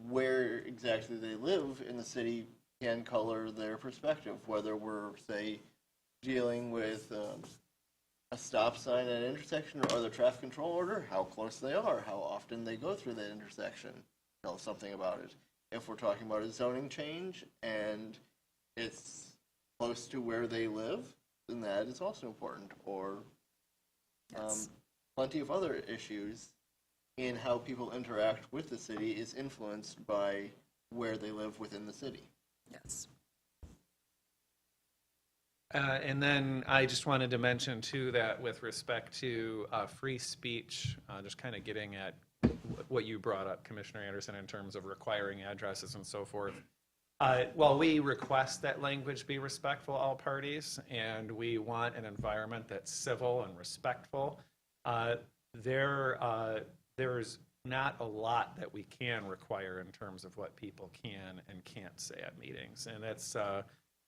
where exactly they live in the city can color their perspective, whether we're, say, dealing with a stop sign at an intersection or other traffic control order, how close they are, how often they go through that intersection, tell something about it. If we're talking about a zoning change and it's close to where they live, then that is also important. Or Yes. plenty of other issues in how people interact with the city is influenced by where they live within the city. Yes. and then I just wanted to mention too, that with respect to free speech, just kind of getting at what you brought up, Commissioner Anderson, in terms of requiring addresses and so forth. While we request that language be respectful to all parties, and we want an environment that's civil and respectful, there's not a lot that we can require in terms of what people can and can't say at meetings. And that's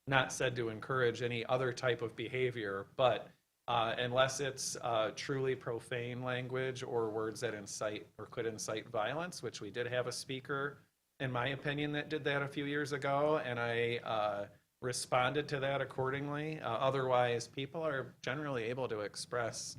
not said to encourage any other type of behavior, but unless it's truly profane language or words that incite or could incite violence, which we did have a speaker, in my opinion, that did that a few years ago, and I responded to that accordingly. Otherwise, people are generally able to express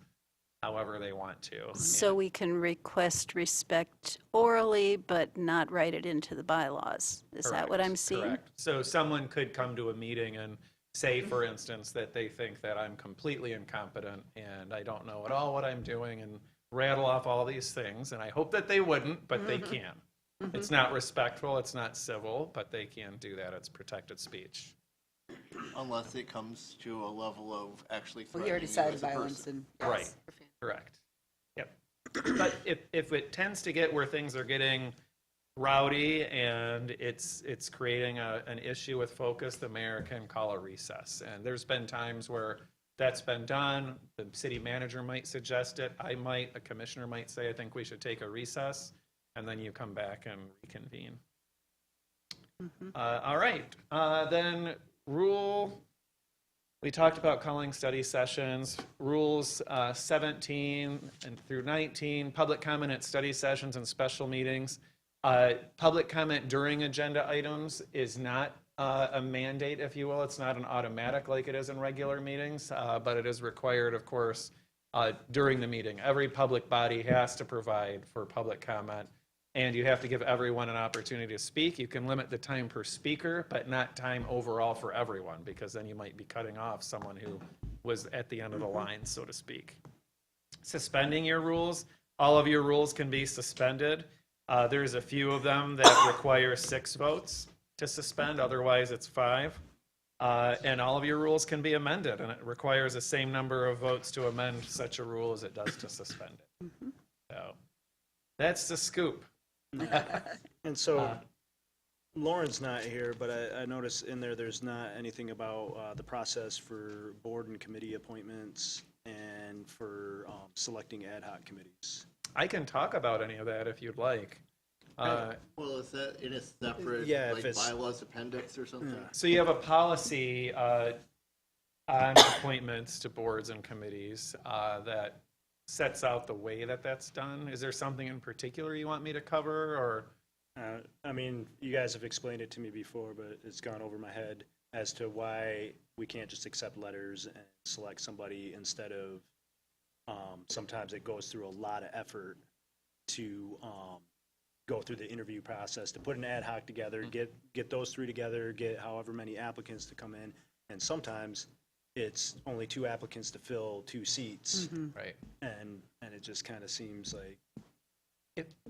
however they want to. So we can request respect orally, but not write it into the bylaws. Is that what I'm seeing? Correct. So someone could come to a meeting and say, for instance, that they think that I'm completely incompetent and I don't know at all what I'm doing, and rattle off all these things, and I hope that they wouldn't, but they can. It's not respectful, it's not civil, but they can do that. It's protected speech. Unless it comes to a level of actually Well, threatening you already you cited as a violence person. and. Right. Correct. Yep. But if it tends to get where things are getting rowdy and it's creating an issue with focus, the mayor can call a recess. And there's been times where that's been done. The city manager might suggest it. A commissioner might say, I think we should take a recess. And then you come back and reconvene. All right. Then we talked about calling study sessions. Rules 17 and through 19, public comment at study sessions and special meetings. Public comment during agenda items is not a mandate, if you will. It's not an automatic like it is in regular meetings, but it is required, of course, during the meeting. Every public body has to provide for public comment, and you have to give everyone an opportunity to speak. You can limit the time per speaker, but not time overall for everyone, because then you might be cutting off someone who was at the end of the line, so to speak. Suspending your rules. All of your rules can be suspended. There's a few of them that require 6 votes to suspend, otherwise it's 5. And all of your rules can be amended, and it requires the same number of votes to amend such a rule as it does to suspend it. So that's the scoop. And so, Lauren's not here, but I noticed in there, there's not anything about the process for board and committee appointments and for selecting ad hoc committees. I can talk about any of that if you'd like. Well, is that in a separate, Yeah, if like, it's- bylaws appendix or something? So you have a policy on appointments to boards and committees that sets out the way that that's done. Is there something in particular you want me to cover, or? I mean, you guys have explained it to me before, but it's gone over my head as to why we can't just accept letters and select somebody instead of, sometimes it goes through a lot of effort to go through the interview process, to put an ad hoc together, get those three together, get however many applicants to come in, and sometimes it's only 2 applicants to fill 2 seats, Right. and it just kind of seems like,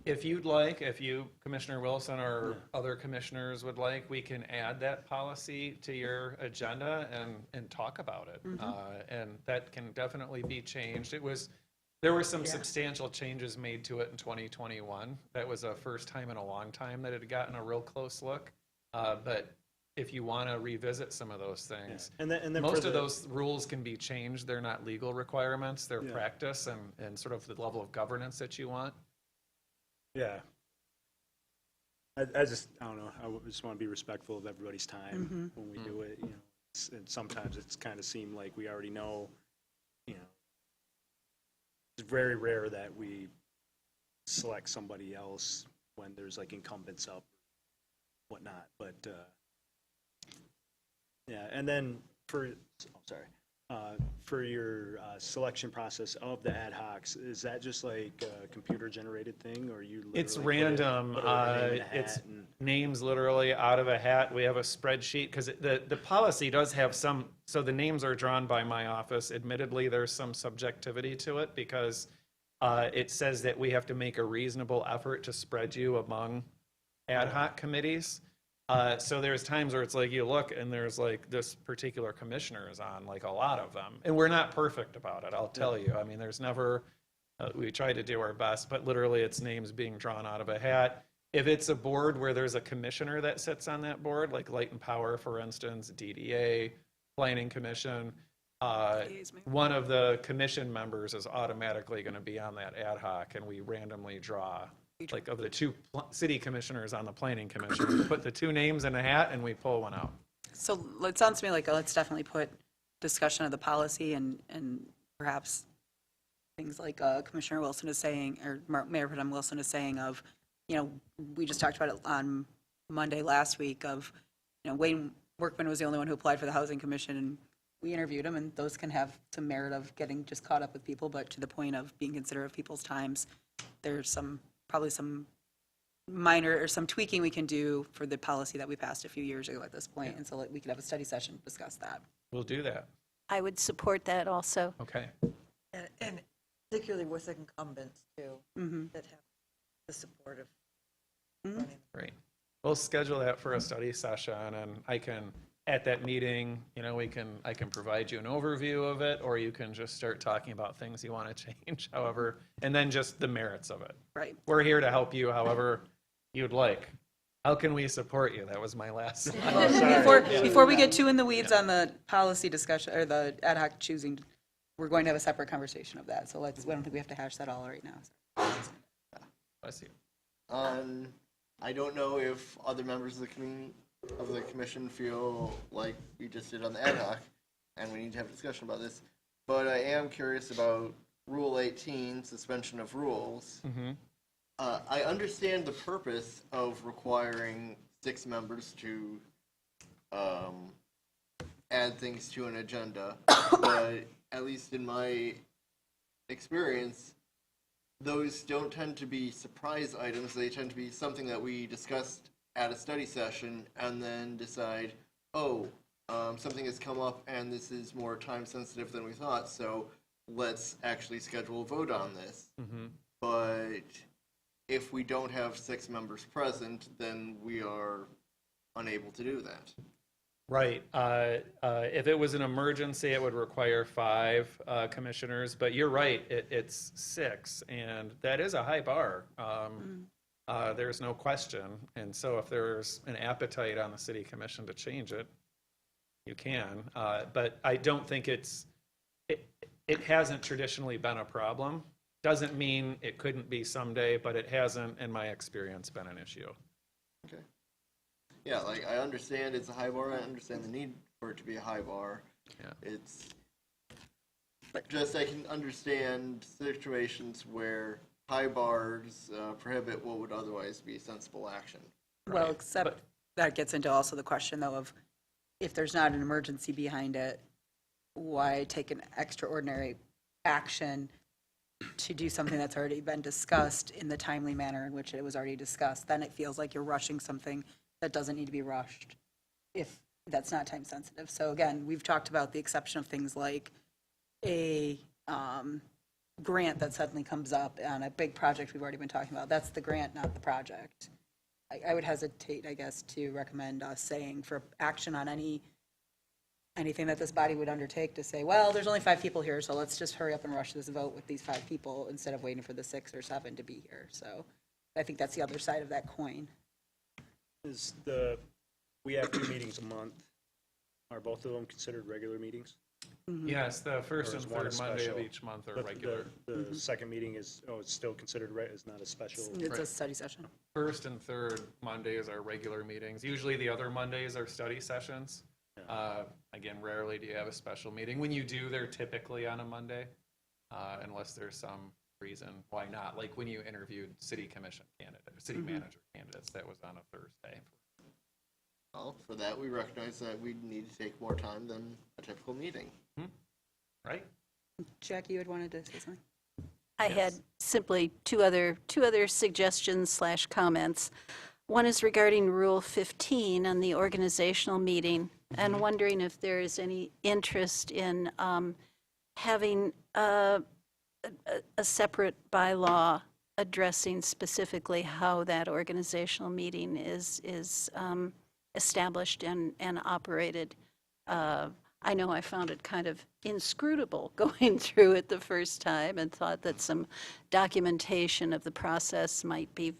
If you'd like, if you, Commissioner Wilson, or other commissioners would like, we can add that policy to your agenda and talk about it. And that can definitely be changed. There were some substantial changes made to it in 2021. That was a first time in a long time that it had gotten a real close look. But if you want to revisit some of those things, and then for most of the- those rules can be changed. They're not legal requirements. They're Yeah. practice and sort of the level of governance that you want. Yeah. I don't know, just want to be respectful of everybody's time when we do it, you know. And sometimes it's kind of seemed like we already know, you know. It's very rare that we select somebody else when there's like incumbents up, whatnot, but, yeah, and then for your selection process of the ad hocs, is that just like a computer-generated thing, or you literally It's put random. put everything in a hat It's and- names literally out of a hat. We have a spreadsheet because the policy does have some, so the names are drawn by my office. Admittedly, there's some subjectivity to it because it says that we have to make a reasonable effort to spread you among ad hoc committees. So there's times where it's like you look and there's like this particular commissioner is on like a lot of them. And we're not perfect about it, I'll tell you. I mean, there's never, we try to do our best, but literally it's names being drawn out of a hat. If it's a board where there's a commissioner that sits on that board, like Light and Power, for instance, DDA, Planning Commission, one of the commission members is automatically going to be on that ad hoc, and we randomly draw, like of the 2 city commissioners on the Planning Commission, we put the 2 names in a hat and we pull one out. So it sounds to me like let's definitely put discussion of the policy and perhaps things like Commissioner Wilson is saying, or Mayor Pro Tem Wilson is saying of, you know, we just talked about it on Monday last week of, you know, Wayne Workman was the only one who applied for the Housing Commission, and we interviewed him, and those can have some merit of getting just caught up with people, but to the point of being considerate of people's times, there's probably some minor or some tweaking we can do for the policy that we passed a few years ago at this point, and so like, we could have a study session to discuss that. We'll do that. I would support that also. Okay. And particularly with incumbents too, that have the support of running. Great. We'll schedule that for a study session, and I can, at that meeting, you know, I can provide you an overview of it, or you can just start talking about things you want to change, however, and then just the merits of it. Right. We're here to help you however you'd like. How can we support you? That was my last slide. Before we get too in the weeds on the policy discussion, or the ad hoc choosing, we're going to have a separate conversation of that, so I don't think we have to hash that all right now. Bless you. I don't know if other members of the commission feel like we just did on the ad hoc, and we need to have a discussion about this, but I am curious about Rule 18, suspension of rules. I understand the purpose of requiring 6 members to add things to an agenda, but at least in my experience, those don't tend to be surprise items. They tend to be something that we discussed at a study session and then decide, something has come up and this is more time sensitive than we thought, so let's actually schedule a vote on this. But if we don't have 6 members present, then we are unable to do that. Right. If it was an emergency, it would require 5 commissioners, but you're right, it's 6, and that is a high bar. there's no question. And so if there's an appetite on the city commission to change it, you can. But I don't think it hasn't traditionally been a problem. Doesn't mean it couldn't be someday, but it hasn't, in my experience, been an issue. Okay. Yeah, like, I understand it's a high bar, I understand the need for it to be a high bar. Yeah. It's just, I can understand situations where high bars prohibit what would otherwise be sensible action. Well, Right. except that gets into also the question though of if there's not an emergency behind it, why take an extraordinary action to do something that's already been discussed in the timely manner in which it was already discussed? Then it feels like you're rushing something that doesn't need to be rushed if that's not time sensitive. So again, we've talked about the exception of things like a grant that suddenly comes up on a big project we've already been talking about. That's the grant, not the project. I would hesitate, I guess, to recommend us saying for action on anything that this body would undertake to say, well, there's only 5 people here, so let's just hurry up and rush this vote with these 5 people instead of waiting for the 6 or 7 to be here. So I think that's the other side of that coin. We have 2 meetings a month. Are both of them considered regular meetings? Yes, the first Or and is one a third Monday of special? each month are But regular. the second meeting is, it's still considered, is not a special? It's a study session. First and third Mondays are regular meetings. Usually the other Mondays are study sessions. Again, rarely do you have a special meeting. When you do, they're typically on a Monday, unless there's some reason why not. Like when you interviewed city commission candidates, city manager candidates, that was on a Thursday. Well, for that, we recognize that we need to take more time than a typical meeting. Right? Jackie, you had wanted to say something? I had simply two other suggestions / comments. One is regarding Rule 15 on the organizational meeting, and wondering if there is any interest in having a separate bylaw addressing specifically how that organizational meeting is established and operated. I know I found it kind of inscrutable going through it the first time and thought that some documentation of the process might be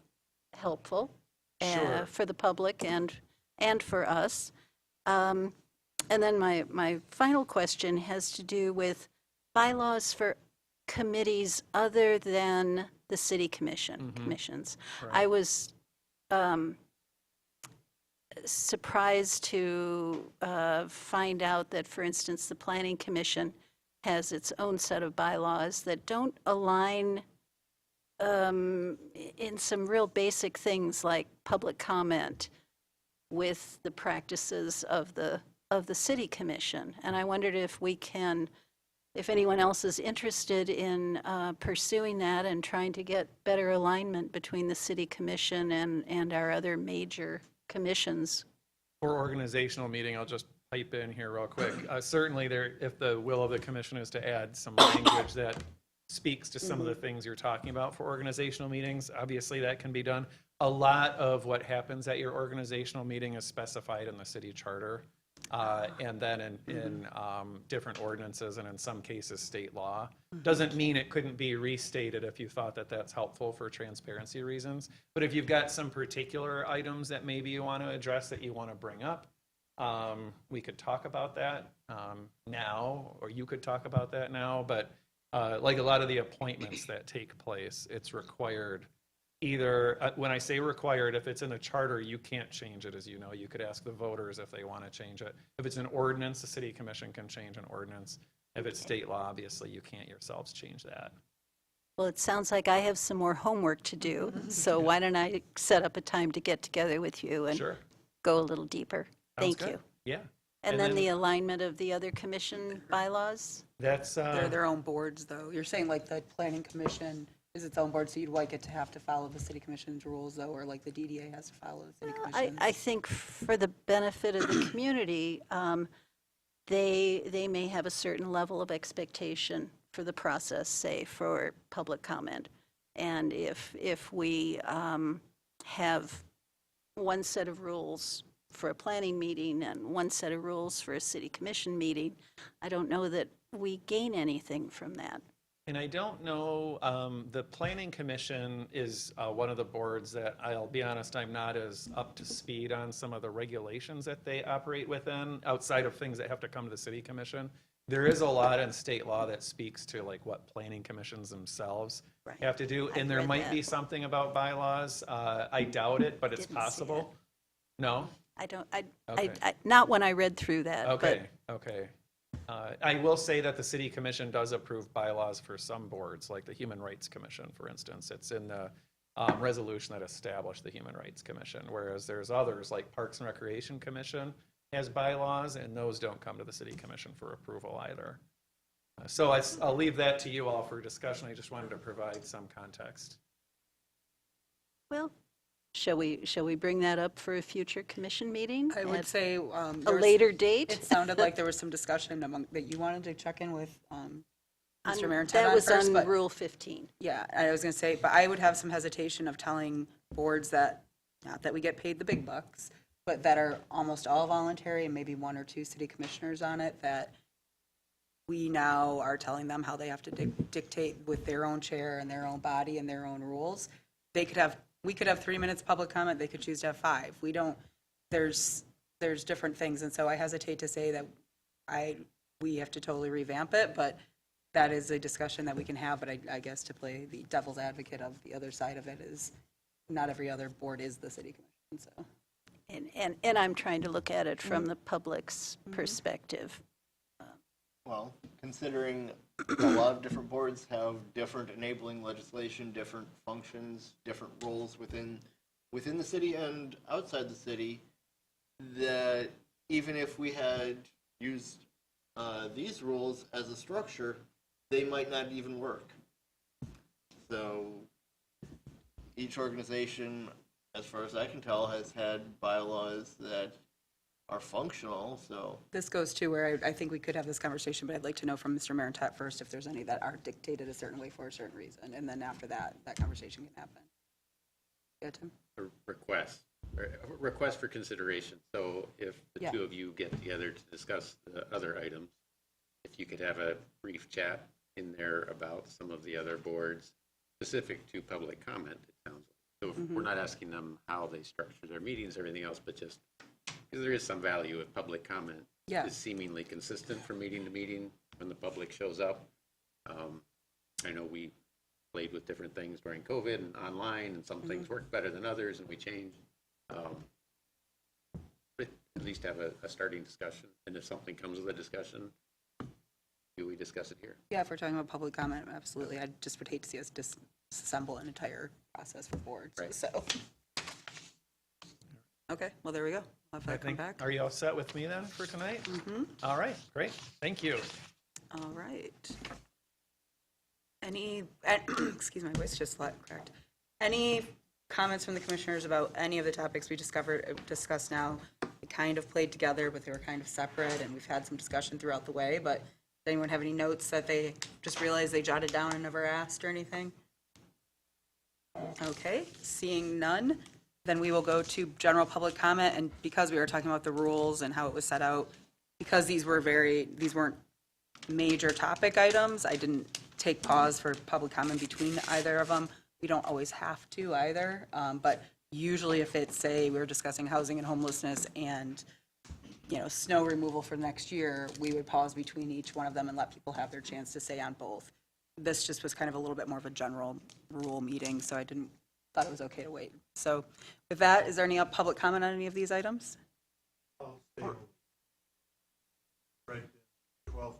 helpful Sure. for the public and for us. And then my final question has to do with bylaws for committees other than the city commissions. I was surprised to find out that, for instance, the Planning Commission has its own set of bylaws that don't align in some real basic things like public comment with the practices of the city commission. And I wondered if anyone else is interested in pursuing that and trying to get better alignment between the city commission and our other major commissions. For organizational meeting, I'll just pipe in here real quick. Certainly if the will of the commission is to add some language that speaks to some of the things you're talking about for organizational meetings, obviously that can be done. A lot of what happens at your organizational meeting is specified in the city charter, and then in different ordinances, and in some cases, state law. Doesn't mean it couldn't be restated if you thought that that's helpful for transparency reasons. But if you've got some particular items that maybe you want to address that you want to bring up, we could talk about that now, or you could talk about that now. But like a lot of the appointments that take place, it's required. Either, when I say required, if it's in a charter, you can't change it, as you know. You could ask the voters if they want to change it. If it's an ordinance, the city commission can change an ordinance. If it's state law, obviously, you can't yourselves change that. Well, it sounds like I have some more homework to do, so why don't I set up a time to get together with you and Sure. go a little deeper? Sounds Thank you. good. Yeah. And And then then- the alignment of the other commission bylaws? That's, They're their own boards, though. You're saying like the planning commission is its own board, so you'd like it to have to follow the city commission's rules, though, or like the DDA has to follow the city commission's? I think for the benefit of the community, they may have a certain level of expectation for the process, say, for public comment. And if we have one set of rules for a planning meeting and one set of rules for a city commission meeting, I don't know that we gain anything from that. And I don't know, the Planning Commission is one of the boards that, I'll be honest, I'm not as up to speed on some of the regulations that they operate within, outside of things that have to come to the City Commission. There is a lot in state law that speaks to like what planning commissions themselves Right. have to do. I've And there read might that. be something about bylaws. I doubt it, but it's Didn't see it. possible. No? I don't, Okay. not when I read through that, but Okay, okay. I will say that the city commission does approve bylaws for some boards, like the Human Rights Commission, for instance. It's in the resolution that established the Human Rights Commission, whereas there's others, like Parks and Recreation Commission has bylaws, and those don't come to the city commission for approval either. So I'll leave that to you all for discussion. I just wanted to provide some context. well, shall we bring that up for a future commission meeting? I would at say. a later date? It sounded like there was some discussion among, that you wanted to check in with Mr. On- Marentet That on was first, on but Rule 15. yeah, I was going to say, but I would have some hesitation of telling boards that, not that we get paid the big bucks, but that are almost all voluntary and maybe one or two city commissioners on it, that we now are telling them how they have to dictate with their own chair and their own body and their own rules. We could have 3 minutes public comment, they could choose to have 5. We don't, there's different things, and so I hesitate to say that we have to totally revamp it, but that is a discussion that we can have, but I guess to play the devil's advocate of the other side of it is, not every other board is the city commission, so. And I'm trying to look at it from the public's perspective. Well, considering a lot of different boards have different enabling legislation, different functions, different roles within the city and outside the city, that even if we had used these rules as a structure, they might not even work. So each organization, as far as I can tell, has had bylaws that are functional, so. This goes to where I think we could have this conversation, but I'd like to know from Mr. Marentat first if there's any that are dictated a certain way for a certain reason, and then after that, that conversation can happen. Yeah, Tim? A request for consideration. So if the Yeah. two of you get together to discuss the other items, if you could have a brief chat in there about some of the other boards specific to public comment, it sounds like. So if we're not asking them how they structure their meetings or anything else, but just, because there is some value if public comment Yeah. is seemingly consistent from meeting to meeting when the public shows up. I know we played with different things during COVID and online, and some things worked better than others, and we changed. But at least have a starting discussion, and if something comes of the discussion, do we discuss it here? Yeah, if we're talking about public comment, absolutely. I just would hate to see us disassemble an entire process for boards, Right. so. Okay, well, there we go. I'll have I that come think, back. are you all set with me then for tonight? All right, great. Thank you. All right. Any, excuse my voice just cracked. Any comments from the commissioners about any of the topics we discussed now? They kind of played together, but they were kind of separate, and we've had some discussion throughout the way, but does anyone have any notes that they just realized they jotted down and never asked or anything? Okay, seeing none, then we will go to general public comment, and because we were talking about the rules and how it was set out, because these weren't major topic items, I didn't take pause for public comment between either of them. We don't always have to either, but usually if it's, say, we were discussing housing and homelessness and, snow removal for next year, we would pause between each one of them and let people have their chance to say on both. This just was kind of a little bit more of a general rule meeting, so thought it was okay to wait. So with that, is there any public comment on any of these items? Right, 12,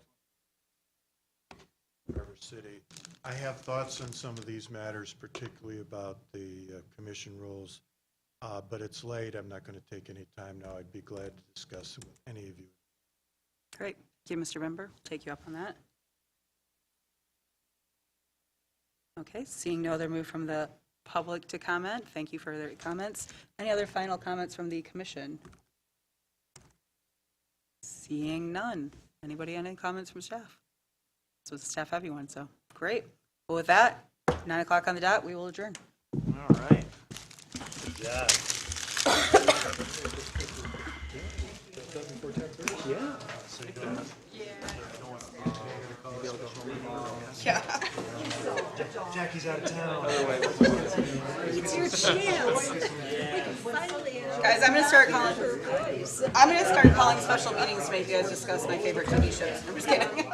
Traverse City. I have thoughts on some of these matters, particularly about the commission rules, but it's late. I'm not going to take any time now. I'd be glad to discuss it with any of you. Great. Thank you, Mr. Member. Take you up on that. Okay, seeing no other move from the public to comment, thank you for their comments. Any other final comments from the commission? Seeing none. Anybody have any comments from staff? So it's a staff heavy one, so great. Well, with that, 9 o'clock on the dot, we will adjourn. All right. Good job. Yeah. Jackie's out of town. It's your chance. Guys, I'm gonna start calling special meetings to make you guys discuss my favorite TV shows. I'm just kidding.